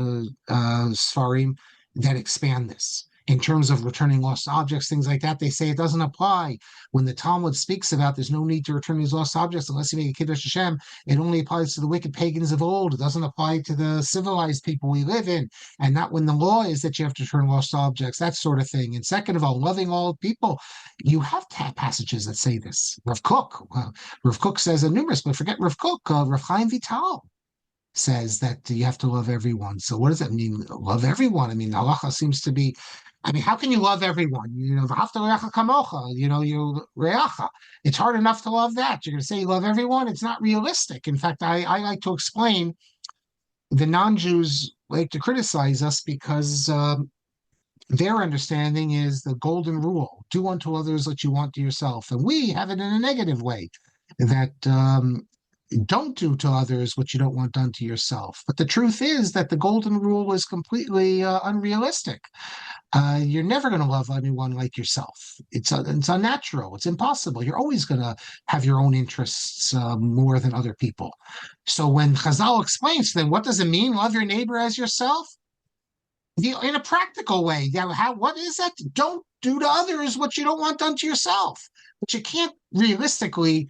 Sfarim, that expand this. In terms of returning lost objects, things like that, they say it doesn't apply. When the Talmud speaks about there's no need to return these lost objects unless you make a Kiddush Hashem, it only applies to the wicked pagans of old. It doesn't apply to the civilized people we live in. And not when the law is that you have to return lost objects, that sort of thing. And second of all, loving all people. You have to have passages that say this. Rav Kook says numerous, but forget Rav Kook, Rav Chaim Vital says that you have to love everyone. So what does that mean? Love everyone. I mean, halacha seems to be, how can you love everyone? V'ahavta l'reacha kamocha, you reacha. It's hard enough to love that. You're going to say you love everyone? It's not realistic. In fact, I like to explain, the non-Jews like to criticize us because their understanding is the golden rule: do unto others what you want to yourself. And we have it in a negative way, that don't do to others what you don't want done to yourself. But the truth is that the golden rule is completely unrealistic. You're never going to love anyone like yourself. It's unnatural. It's impossible. You're always going to have your own interests more than other people. So when Chazal explains to them, what does it mean, love your neighbor as yourself? In a practical way, what is that? Don't do to others what you don't want done to yourself. But you can't realistically,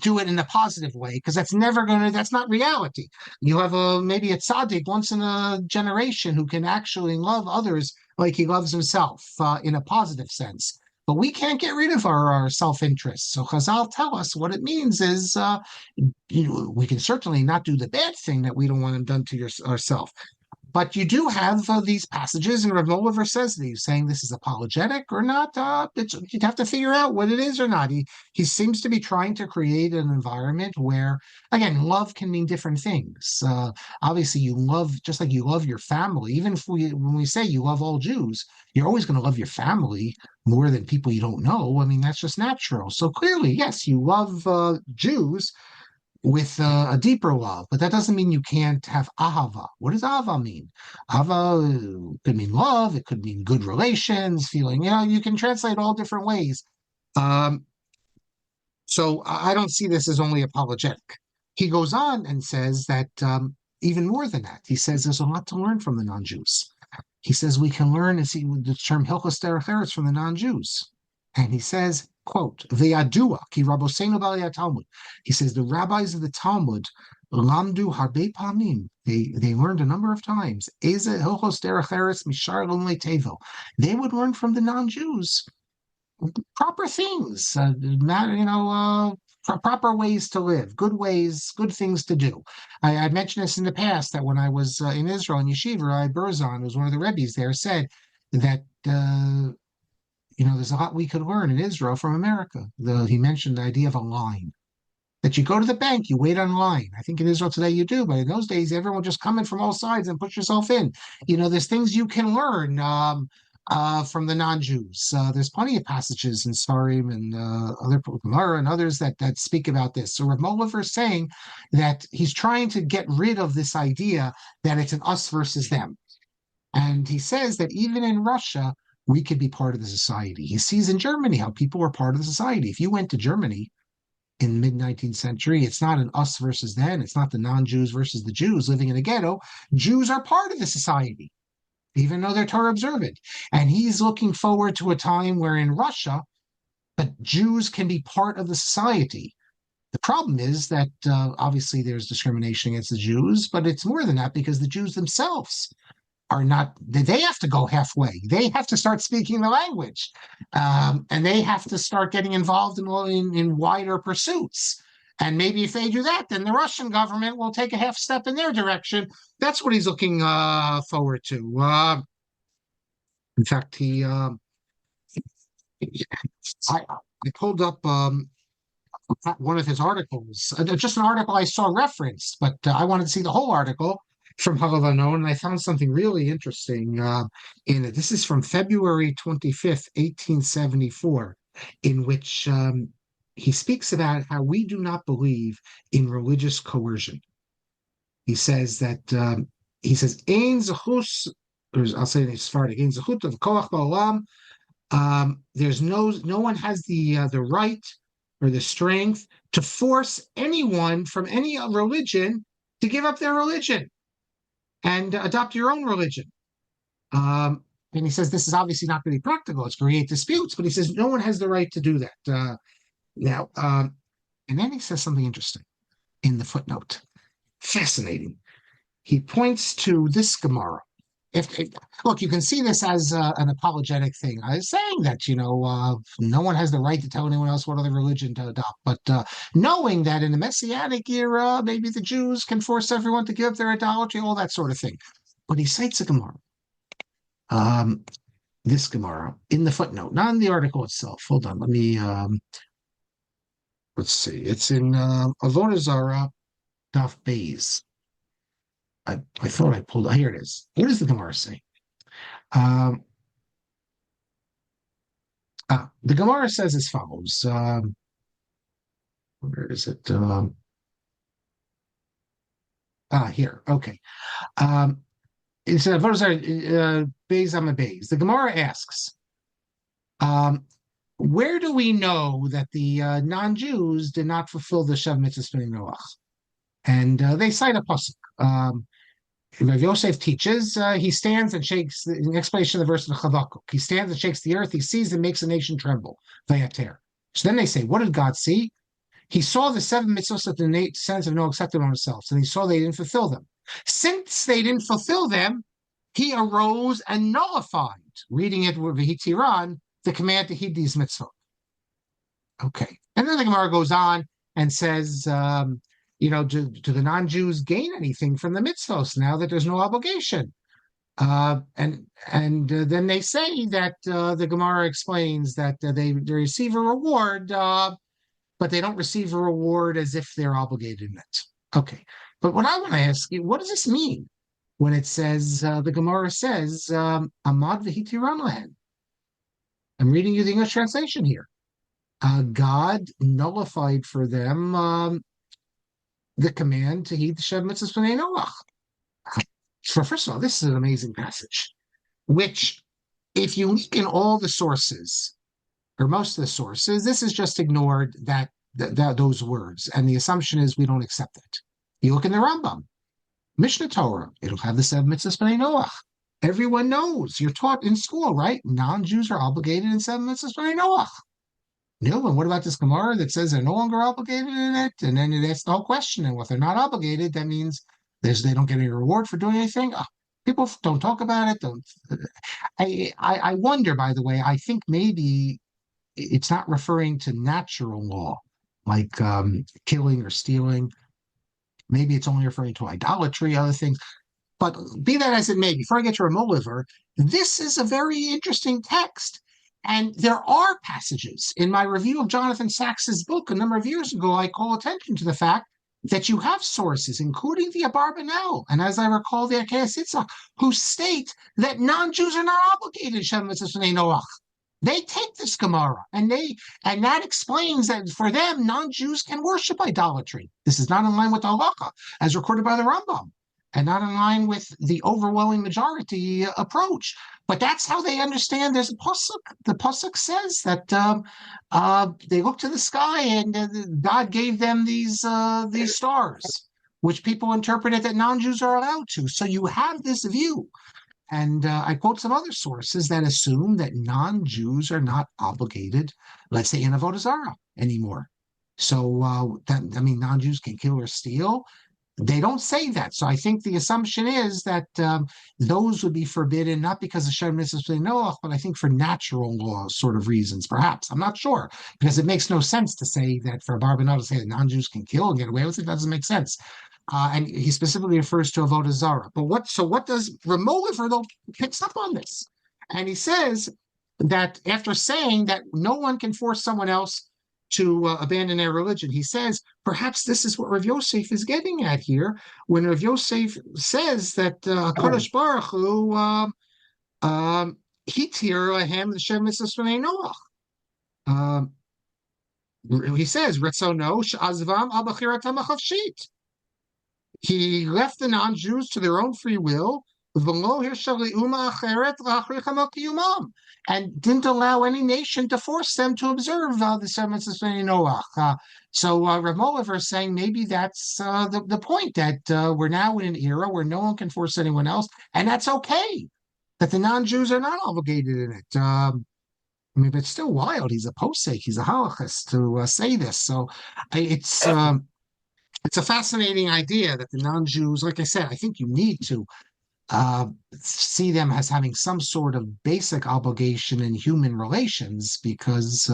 do it in a positive way, because that's not reality. You have maybe a tzaddik once in a generation who can actually love others like he loves himself in a positive sense. But we can't get rid of our self-interest. So Chazal tell us what it means is we can certainly not do the bad thing that we don't want done to ourselves. But you do have these passages, and Rabbi Moliver says that he's saying this is apologetic or not. You'd have to figure out what it is or not. He seems to be trying to create an environment where, again, love can mean different things. Obviously, you love just like you love your family. Even if when we say you love all Jews, you're always going to love your family more than people you don't know. I mean, that's just natural. So clearly, yes, you love Jews with a deeper love, but that doesn't mean you can't have ahava. What does ahava mean? Ahava could mean love. It could mean good relations, feeling. You can translate all different ways. Um, so I don't see this as only apologetic. He goes on and says that even more than that, he says there's a lot to learn from the non-Jews. He says we can learn and see the term Hilchos Derech Eretz from the non-Jews. And he says, quote, Ve'adua ki Rabboseinu Balei Talmud. He says the rabbis of the Talmud lamdu harbe pamim. They learned a number of times. Eze Hilchos Derech Eretz mishar lo tevo. They would learn from the non-Jews proper things, proper ways to live, good ways, good things to do. I mentioned this in the past that when I was in Israel in Yeshiva, Rabbi Berzon, who was one of the Rebbes there, said that there's a lot we could learn in Israel from America. He mentioned the idea of a line. That you go to the bank, you wait online. I think in Israel today you do, but in those days, everyone just come in from all sides and put yourself in. There's things you can learn from the non-Jews. There's plenty of passages in Sfarim and other Gemara and others that speak about this. So Rav Moliver is saying that he's trying to get rid of this idea that it's an us versus them. And he says that even in Russia, we could be part of the society. He sees in Germany how people are part of the society. If you went to Germany in the mid-19th century, it's not an us versus them. It's not the non-Jews versus the Jews living in a ghetto. Jews are part of the society, even though they're Torah observant. And he's looking forward to a time where in Russia, but Jews can be part of the society. The problem is that obviously there's discrimination against the Jews, but it's more than that because the Jews themselves are not, they have to go halfway. They have to start speaking the language. And they have to start getting involved in wider pursuits. And maybe if they do that, then the Russian government will take a half step in their direction. That's what he's looking forward to. In fact, I pulled up one of his articles, just an article I saw referenced, but I wanted to see the whole article from Halav and I found something really interesting in it. This is from February 25th, 1874, in which he speaks about how we do not believe in religious coercion. He says that, Ein zechus, or I'll say it in Sephardic, Ein zechut of koach ba'olam. There's no one has the right or the strength to force anyone from any religion to give up their religion and adopt your own religion. And he says this is obviously not going to be practical. It's going to create disputes, but he says no one has the right to do that. And then he says something interesting in the footnote. Fascinating. He points to this Gemara. Look, you can see this as an apologetic thing. I was saying that, no one has the right to tell anyone else what other religion to adopt. But knowing that in the Messianic era, maybe the Jews can force everyone to give up their idolatry, all that sort of thing. But he cites a Gemara. This Gemara in the footnote, not in the article itself. Hold on, let me, let's see. It's in Avodah Zarah, Daf Beis. I thought I pulled. Here it is. What does the Gemara say? The Gemara says as follows. Where is it? Here. Okay. It's Beis Ama Beis. The Gemara asks, where do we know that the non-Jews did not fulfill the Shav Mitzvah B'nai Noach? And they cite a pasuk. Rav Yosef teaches, he stands and shakes, in explanation of the verse in Chavakuk, he stands and shakes the earth, he sees and makes a nation tremble, Vayater. So then they say, what did God see? He saw the 7 mitzvahs that the sons of Noah accepted on themselves, and he saw they didn't fulfill them. Since they didn't fulfill them, he arose and nullified, reading it with V'hitiran, the command to heed these mitzvot. Okay. And then the Gemara goes on and says, do the non-Jews gain anything from the mitzvos now that there's no obligation? Then they say that the Gemara explains that they receive a reward, but they don't receive a reward as if they're obligated in it. Okay, but what I want to ask you, what does this mean when it says the Gemara says Amad v'hitiran lahen? I'm reading you the English translation here. God nullified for them the command to heed the Shem mitzvahs b'nei Noach. So first of all, this is an amazing passage, which, if you look in all the sources, or most of the sources, this is just ignored those words, and the assumption is we don't accept it. You look in the Rambam, Mishnah Torah, it'll have the 7 mitzvahs b'nei Noach. Everyone knows, you're taught in school, right? Non-Jews are obligated in 7 mitzvahs b'nei Noach. No, and what about this Gemara that says they're no longer obligated in it? And then it asks the whole question, and if they're not obligated, that means they don't get any reward for doing anything. People don't talk about it. Don't. I wonder, by the way, I think maybe it's not referring to natural law, like killing or stealing. Maybe it's only referring to idolatry, other things. But be that as it may, before I get to Moliver, this is a very interesting text. And there are passages in my review of Jonathan Sachs's book a number of years ago. I call attention to the fact that you have sources, including the Abarbanel, and as I recall, the Akeas Yitzhak, who state that non-Jews are not obligated Shem Mitzvahs B'nei Noach. They take this Gemara, and that explains that for them, non-Jews can worship idolatry. This is not in line with the halakha, as recorded by the Rambam, and not in line with the overwhelming majority approach. But that's how they understand. There's a pasuk. The pasuk says that they look to the sky, and God gave them these stars, which people interpreted that non-Jews are allowed to. So you have this view. And I quote some other sources that assume that non-Jews are not obligated, let's say, in Avodah Zarah anymore. So non-Jews can kill or steal. They don't say that. So I think the assumption is that those would be forbidden, not because of Shem Mitzvahs B'nei Noach, but I think for natural law sort of reasons, perhaps. I'm not sure, because it makes no sense to say that for a Barbanel to say that non-Jews can kill and get away with it. That doesn't make sense. And he specifically refers to Avodah Zarah. But what does Moliver, though, picks up on this? And he says that after saying that no one can force someone else to abandon their religion, he says perhaps this is what Rav Yosef is getting at here when Rav Yosef says that Kadosh Baruch Hu hitir lahem l'shem mitzvos b'nei Noach. He says Retzono she'azvam al b'chiratam ha'chavshit. He left the non-Jews to their own free will, and didn't allow any nation to force them to observe the 7 mitzvahs b'nei Noach. So Rav Moliver is saying maybe that's the point, that we're now in an era where no one can force anyone else, and that's okay, that the non-Jews are not obligated in it. But it's still wild. He's a posek, he's a halachist to say this. So it's a fascinating idea that the non-Jews, like I said, I think you need to see them as having some sort of basic obligation in human relations, because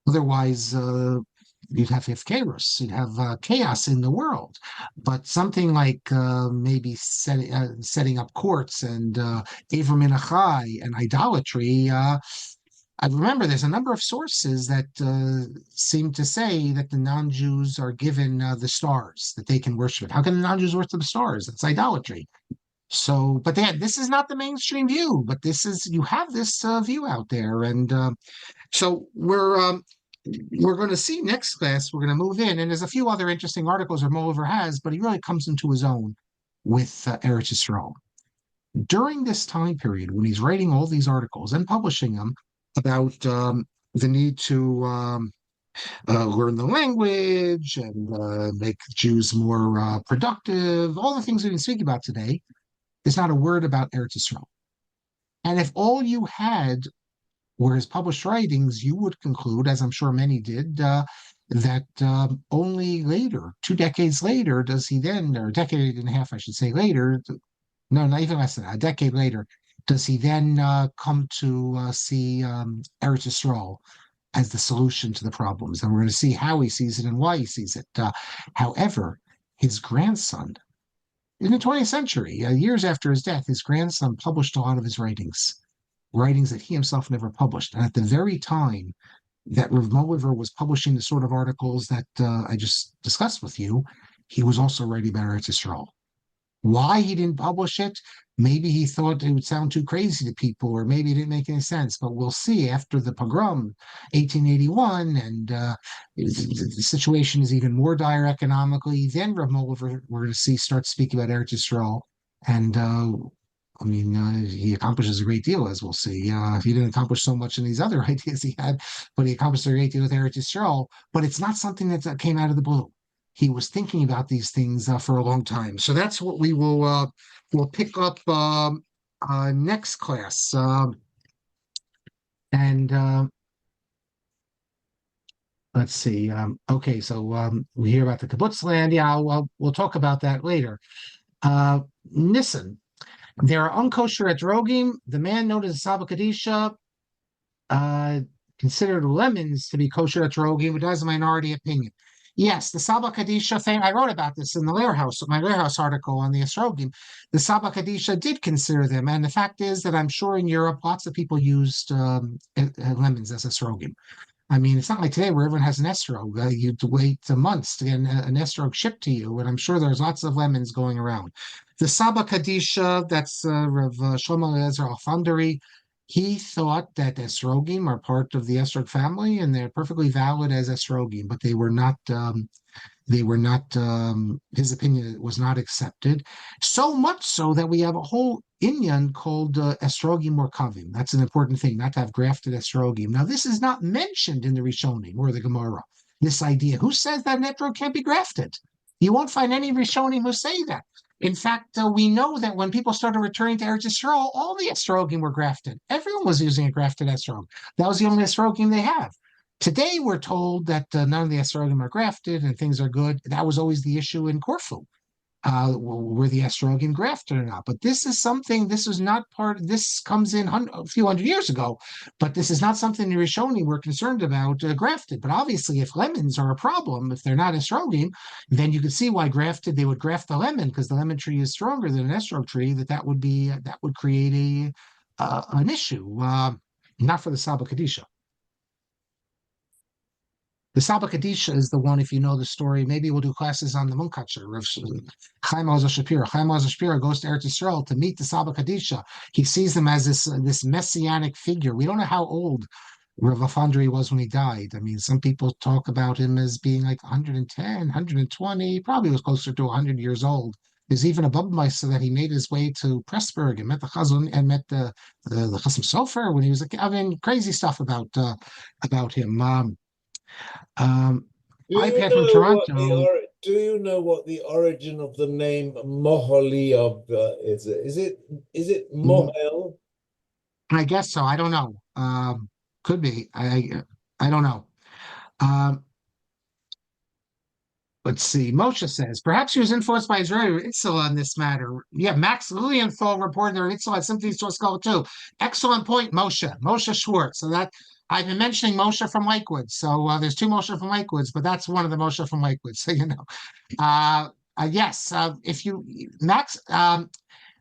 otherwise you'd have chaos, you'd have chaos in the world. But something like maybe setting up courts and Aver Minachai and idolatry, I remember there's a number of sources that seem to say that the non-Jews are given the stars, that they can worship it. How can the non-Jews worship the stars? That's idolatry. So, but this is not the mainstream view, but you have this view out there. And so we're going to see next class, we're going to move in, and there's a few other interesting articles that Moliver has, but he really comes into his own with Eretz Yisrael. During this time period, when he's writing all these articles and publishing them, about the need to learn the language and make Jews more productive, all the things we've been speaking about today, there's not a word about Eretz Yisrael. And if all you had were his published writings, you would conclude, as I'm sure many did, that only later, 2 decades later, does he then, or a decade and a half, I should say, later, no, not even less than that, a decade later, does he then come to see Eretz Yisrael as the solution to the problems? And we're going to see how he sees it and why he sees it. However, his grandson, in the 20th century, years after his death, his grandson published a lot of his writings that he himself never published. And at the very time that Rav Moliver was publishing the sort of articles that I just discussed with you, he was also writing about Eretz Yisrael. Why he didn't publish it? Maybe he thought it would sound too crazy to people, or maybe it didn't make any sense. But we'll see after the pogrom, 1881, and the situation is even more dire economically. Then Rav Moliver, we're going to see, start speaking about Eretz Yisrael, and he accomplishes a great deal, as we'll see. He didn't accomplish so much in these other ideas he had, but he accomplished a great deal with Eretz Yisrael. But it's not something that came out of the blue. He was thinking about these things for a long time. So that's what we'll pick up next class. And let's see. Okay, so we hear about the kibbutz land. Yeah, we'll talk about that later. Nissen. There are unkosher etrogim. The man known as Saba Kadisha considered lemons to be kosher etrogim, but has a minority opinion. Yes, the Saba Kadisha thing, I wrote about this in the my Lehrhaus article on the estrogim. The Saba Kadisha did consider them, and the fact is that I'm sure in Europe lots of people used lemons as estrogim. I mean, it's not like today where everyone has an estrog. You'd wait months to get an estrog shipped to you, and I'm sure there's lots of lemons going around. The Saba Kadisha, that's Rav Shlomo Eliezer Alfandari, he thought that estrogim are part of the estrog family, and they're perfectly valid as estrogim, but they were not. His opinion was not accepted. So much so that we have a whole inyan called estrogim morkavim. That's an important thing, not to have grafted estrogim. Now, this is not mentioned in the Rishonim or the Gemara. This idea, who says that an etrog can't be grafted? You won't find any Rishonim who say that. In fact, we know that when people started returning to Eretz Yisrael, all the estrogim were grafted. Everyone was using a grafted estrog. That was the only estrogim they have. Today, we're told that none of the estrogim are grafted and things are good. That was always the issue in Corfu. Were the estrogim grafted or not? But this is something, this is not this comes in a few hundred years ago, but this is not something the Rishonim were concerned about grafted. But obviously, if lemons are a problem, if they're not estrogim, then you can see why they would graft the lemon, because the lemon tree is stronger than an estrog tree, that would create an issue, not for the Saba Kadisha. The Saba Kadisha is the one, if you know the story, maybe we'll do classes on the Munkacher. Chaim Shapiro. Chaim Shapiro goes to Eretz Yisrael to meet the Saba Kadisha. He sees him as this messianic figure. We don't know how old Rav Afandri was when he died. I mean, some people talk about him as being like 110, 120, probably was closer to 100 years old. There's even a Bubmeister that he made his way to Pressburg and met the Chazon and met the Chasam Sofer when he was a kid. I mean, crazy stuff about him. iPad from Toronto. Do you know what the origin of the name Mohilever is? Is it Mohel? I guess so. I don't know. Could be. I don't know. Let's see. Moshe says, perhaps he was influenced by Israeli Itzela on this matter. Yeah, Max Lilienthal reported that Itzela had sympathies to a scholar too. Excellent point, Moshe Schwartz. So that I've been mentioning Moshe from Lakewood. So there's two Moshe from Lakewoods, but that's one of the Moshe from Lakewood. So you know. Yes, if you Max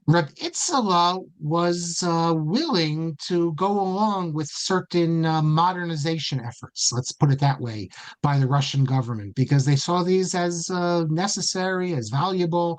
Reb Itzela was willing to go along with certain modernization efforts, let's put it that way, by the Russian government, because they saw these as necessary, as valuable.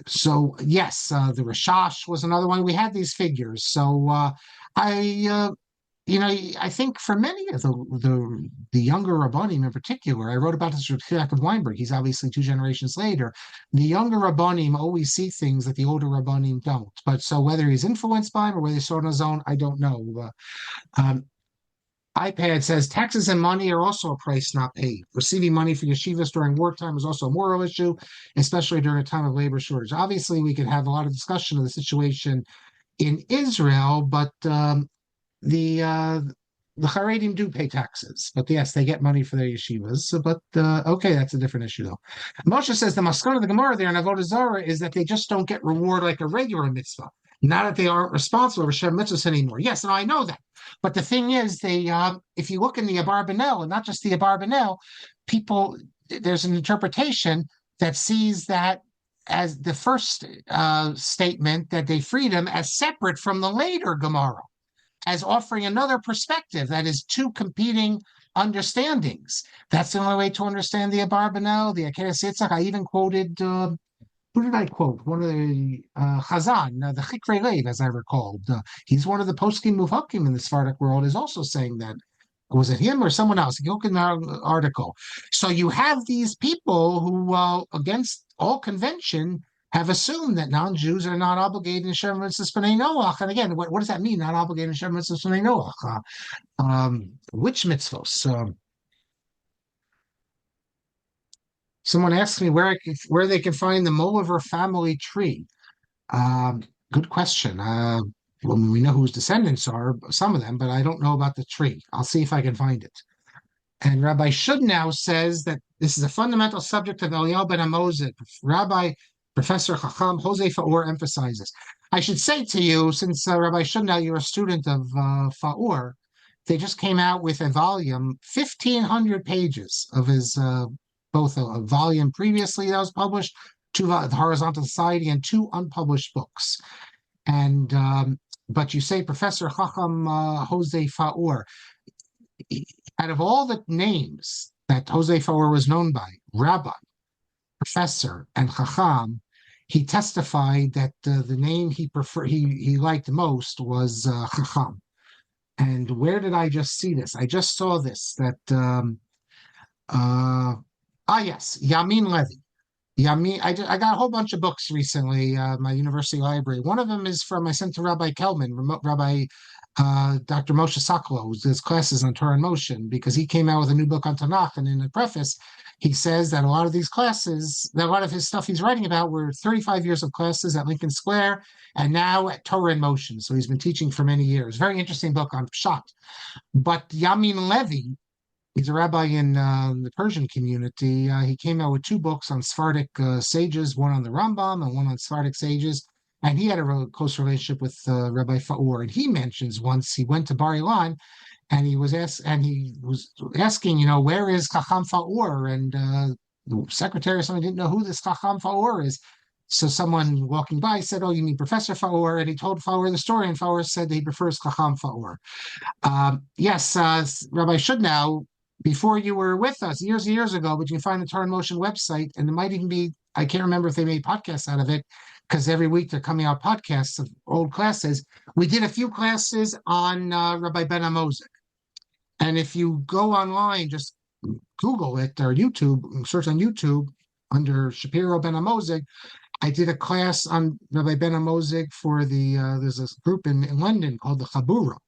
So yes, the Rashash was another one. We had these figures. So I think for many of the younger Rabbanim in particular, I wrote about this with Yaakov Weinberg. He's obviously 2 generations later. The younger Rabbanim always see things that the older Rabbanim don't. But so whether he's influenced by him or whether he saw it on his own, I don't know. iPad says taxes and money are also a price not paid. Receiving money for yeshivas during wartime is also a moral issue, especially during a time of labor shortage. Obviously, we could have a lot of discussion of the situation in Israel, but the Haredim do pay taxes, but yes, they get money for their yeshivas. So, but okay, that's a different issue though. Moshe says the maskana of the Gemara there in Avodah Zarah is that they just don't get reward like a regular mitzvah. Not that they aren't responsible for Shem mitzvahs anymore. Yes, and I know that. But the thing is, if you look in the Abarbanel, and not just the Abarbanel, there's an interpretation that sees that as the first statement that they freed him as separate from the later Gemara, as offering another perspective that is two competing understandings. That's the only way to understand the Abarbanel, the Akeres Yitzhak. I even quoted, who did I quote? One of the Chazan, the Chikrei Lev, as I recalled. He's one of the poskim muvhakim in the Sephardic world, is also saying that. Was it him or someone else? Look in the article. So you have these people who, against all convention, have assumed that non-Jews are not obligated in Shem Mitzvahs B'nai Noach. And again, what does that mean, not obligated in Shem Mitzvahs B'nai Noach? Which mitzvos? Someone asked me where they can find the Moliver family tree. Good question. Well, we know whose descendants are, some of them, but I don't know about the tree. I'll see if I can find it. And Rabbi Shudnow says that this is a fundamental subject of Eliyahu ben Amozid. Rabbi Professor Chacham Jose Faur emphasizes. I should say to you, since Rabbi Shudnow, you're a student of Faur, they just came out with a volume, 1,500 pages of his, both a volume previously that was published, the Horizontal Society, and 2 unpublished books. And but you say Professor Chacham Jose Faur. Out of all the names that Jose Faur was known by, Rabbi, Professor, and Chacham, he testified that the name he liked most was Chacham. And where did I just see this? I just saw this, that yes, Yamin Levy. Yamin, I got a whole bunch of books recently, my university library. One of them is I sent to Rabbi Kelman, Rabbi Dr. Moshe Sokolow, who does classes on Torah and Motion, because he came out with a new book on Tanakh, and in the preface, he says that a lot of these classes, that a lot of his stuff he's writing about were 35 years of classes at Lincoln Square, and now at Torah and Motion. So he's been teaching for many years. Very interesting book on Pshat. But Yamin Levy, he's a rabbi in the Persian community. He came out with 2 books on Sephardic sages, one on the Rambam and one on Sephardic sages. And he had a really close relationship with Rabbi Faur. And he mentions once he went to Bar Ilan, and he was asking, where is Chacham Faur? And the secretary or someone didn't know who this Chacham Faur is. So someone walking by said, "Oh, you mean Professor Faur?" And he told Faur the story, and Faur said he prefers Chacham Faur. Yes, Rabbi Shudnow, before you were with us years and years ago, but you can find the Torah in Motion website, and it might even be, I can't remember if they made podcasts out of it, because every week they're coming out podcasts of old classes. We did a few classes on Rabbi Ben Amozig. And if you go online, just Google it or YouTube, search on YouTube under Shapiro Ben Amozig. I did a class on Rabbi Ben Amozig for there's a group in London called the Chabura,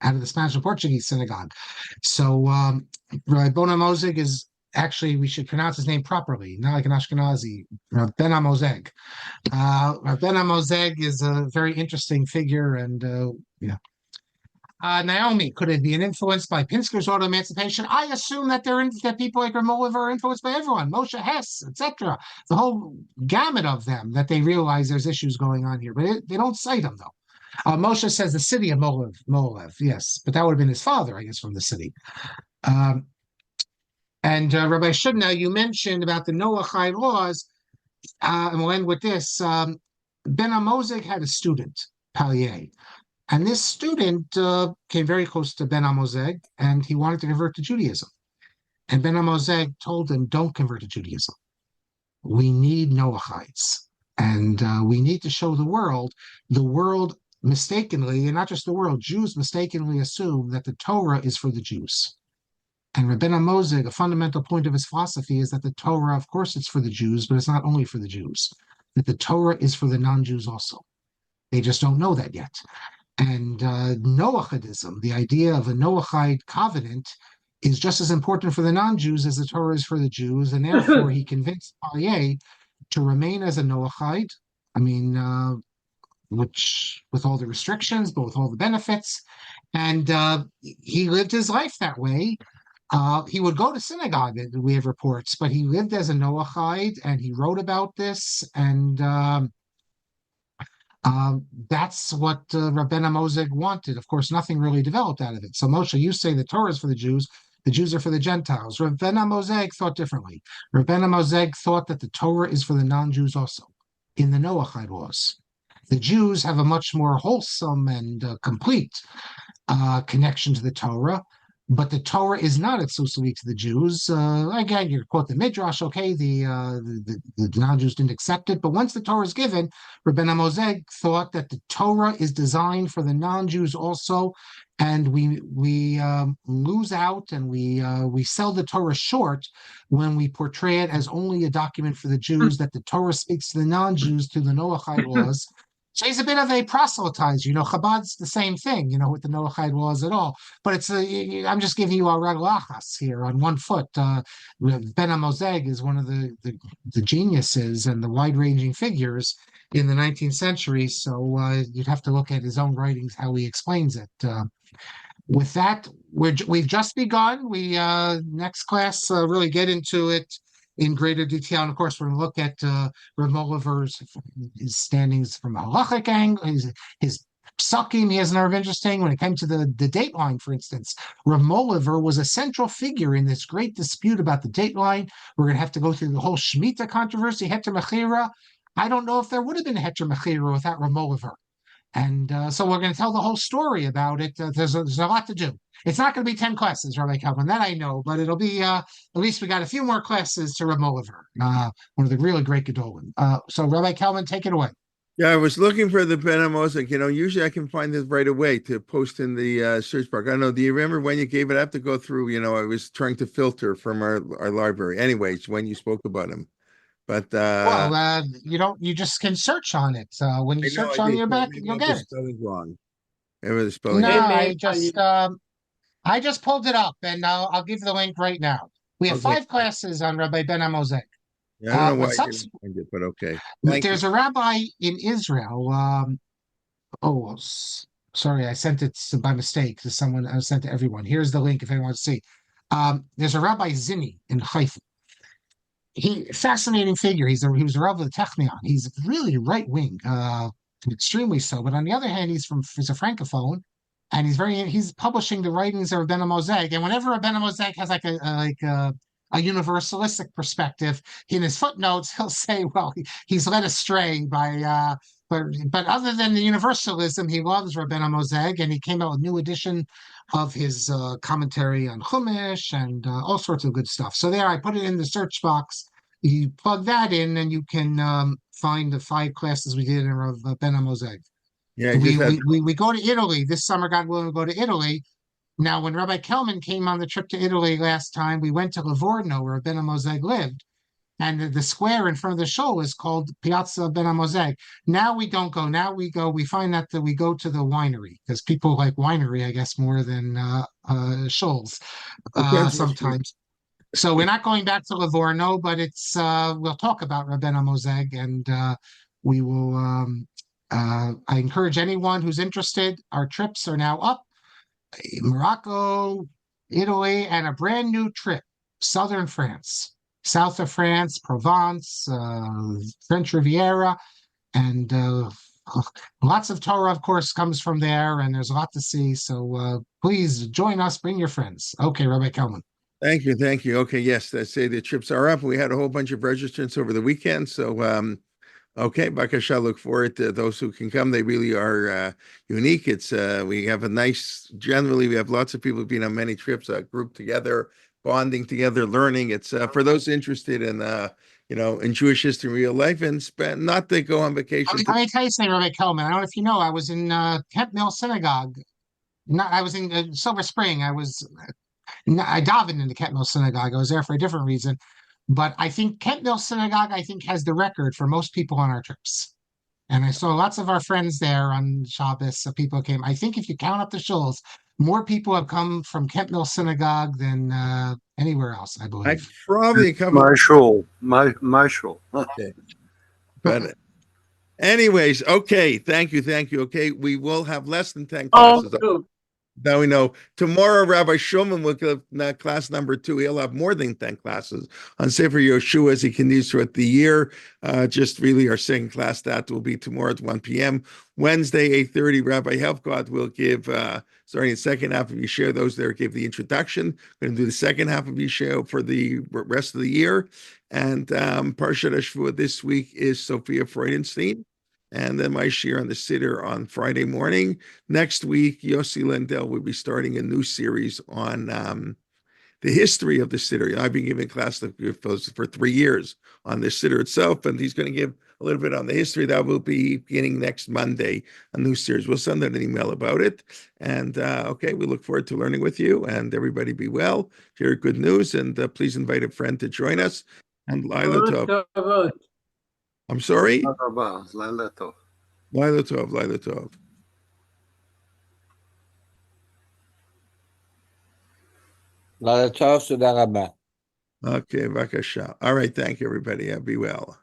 out of the Spanish and Portuguese synagogue. So Rabbi Ben Amozig is actually, we should pronounce his name properly, not like an Ashkenazi, Ben Amozeg. Ben Amozeg is a very interesting figure, and Naomi, could it be an influence by Pinsker's auto-emancipation? I assume that that people like Moliver are influenced by everyone, Moshe Hess, etc. The whole gamut of them, that they realize there's issues going on here, but they don't cite them though. Moshe says the city of Mohilever, yes, but that would have been his father, I guess, from the city. And Rabbi Shudnow, you mentioned about the Noachide laws, and we'll end with this. Ben Amozig had a student, Palier, and this student came very close to Ben Amozeg, and he wanted to convert to Judaism. And Ben Amozeg told him, "Don't convert to Judaism. We need Noachites, and we need to show the world mistakenly, and not just the world, Jews mistakenly assume that the Torah is for the Jews." And Rabbi Amozig, a fundamental point of his philosophy is that the Torah, of course, it's for the Jews, but it's not only for the Jews. That the Torah is for the non-Jews also. They just don't know that yet. And Noachidism, the idea of a Noachide covenant, is just as important for the non-Jews as the Torah is for the Jews. And therefore, he convinced Palier to remain as a Noachide. I mean, which with all the restrictions, but with all the benefits. And he lived his life that way. He would go to synagogue, we have reports, but he lived as a Noachide, and he wrote about this, and that's what Rabbi Amozig wanted. Of course, nothing really developed out of it. So Moshe, you say the Torah is for the Jews, The Jews are for the Gentiles. Rav Ben Moseg thought differently. Rav Ben Moseg thought that the Torah is for the non-Jews also, in the Noahide laws. The Jews have a much more wholesome and complete connection to the Torah, but the Torah is not exclusively to the Jews. Again, you quote the Midrash, okay, the non-Jews didn't accept it, but once the Torah is given, Rabbi Moseg thought that the Torah is designed for the non-Jews also, and we lose out and we sell the Torah short when we portray it as only a document for the Jews, that the Torah speaks to the non-Jews through the Noahide laws. So he's a bit of a proselytizer. Chabad's the same thing, with the Noahide laws at all. But I'm just giving you a reglachas here on one foot. Ben Moseg is one of the geniuses and the wide-ranging figures in the 19th century. So you'd have to look at his own writings, how he explains it. With that, we've just begun. We next class really get into it in greater detail. And of course, we're going to look at Moliver's his standings from a halachic angle, his psukim. He has an nerve interesting when it came to the date line, for instance. Moliver was a central figure in this great dispute about the date line. We're going to have to go through the whole Shemitah controversy, Heter Mechira. I don't know if there would have been a Heter Mechira without Moliver. And so we're going to tell the whole story about it. There's a lot to do. It's not going to be 10 classes, Rabbi Kalman, that I know, but it'll be at least we got a few more classes to Moliver, one of the really great Gedolim. So Rabbi Kalman, take it away. Yeah, I was looking for the Ben Moseg. Usually I can find it right away to post in the search bar. I don't know. Do you remember when you gave it? I have to go through. I was trying to filter from our library. Anyways, when you spoke about him. But you just can search on it. When you search on your back, you'll get it. Spelling wrong. It was spelling. No, I just pulled it up, and I'll give the link right now. We have 5 classes on Rabbi Ben Moseg. Yeah, I don't know why I didn't find it, but okay. There's a rabbi in Israel. Sorry, I sent it by mistake to someone. I sent to everyone. Here's the link if anyone wants to see. There's a Rabbi Zini in Haifa. Fascinating figure. He was a Rav of the Technion. He's really right wing, extremely so. But on the other hand, he's a francophone, and he's publishing the writings of Ben Moseg. And whenever Ben Moseg has like a universalistic perspective, in his footnotes he'll say, well, he's led astray by. But other than the universalism, he loves Rabbi Moseg, and he came out with a new edition of his commentary on Chumash and all sorts of good stuff. So there, I put it in the search box. You plug that in, and you can find the 5 classes we did in Ben Moseg. Yeah, we go to Italy this summer. God willing, we go to Italy. Now, when Rabbi Kelman came on the trip to Italy last time, we went to Livorno, where Ben Moseg lived. And the square in front of the show is called Piazza Ben Moseg. Now we don't go. Now we find that we go to the winery, because people like winery, I guess, more than shoals sometimes. So we're not going back to Livorno, but we'll talk about Rabbi Moseg, and we will. I encourage anyone who's interested. Our trips are now up: Morocco, Italy, and a brand new trip, southern France. South of France, Provence, French Riviera, and lots of Torah, of course, comes from there, and there's a lot to see. So please join us, bring your friends. Okay, Rabbi Kelman. Thank you. Okay, yes, let's say the trips are up. We had a whole bunch of registrants over the weekend, so okay, Bakasha, look forward to those who can come. They really are unique. We have generally we have lots of people being on many trips, grouped together, bonding together, learning. It's for those interested in in Jewish history, real life, and not to go on vacation. Let me tell you something, Rabbi Kelman. I don't know if you know, I was in Kent Mill Synagogue. I was in Silver Spring. I davened in the Kent Mill Synagogue. I was there for a different reason, but I think Kent Mill Synagogue, has the record for most people on our trips. And I saw lots of our friends there on Shabbos. So people came. I think if you count up the shuls, more people have come from Kent Mill Synagogue than anywhere else, I believe. I probably come. My shul. Okay. But anyways, okay. Thank you. Okay, we will have less than 10 classes. Now we know. Tomorrow, Rabbi Shulman will give class number 2. He'll have more than 10 classes on Sefer Yoshua as he continues throughout the year. Just really our second class, that will be tomorrow at 1 p.m. Wednesday, 8:30, Rabbi Helfgott will give, starting the second half of Yeshua, those there give the introduction. We're going to do the second half of Yeshua for the rest of the year. And Parshat HaShavua this week is Sophia Freudenstein. And then my shir on the Siddur on Friday morning. Next week, Yossi Lendel will be starting a new series on the history of the Siddur. I've been giving class for 3 years on the Siddur itself, and he's going to give a little bit on the history. That will be beginning next Monday, a new series. We'll send out an email about it. And okay, we look forward to learning with you, and everybody be well. Share good news, and please invite a friend to join us. And Laila Tov. I'm sorry? Laila Tov. Laila Tov, Laila Tov. לילה טוב, תודה רבה. Okay, Vakasha. All right, thank you, everybody. Be well.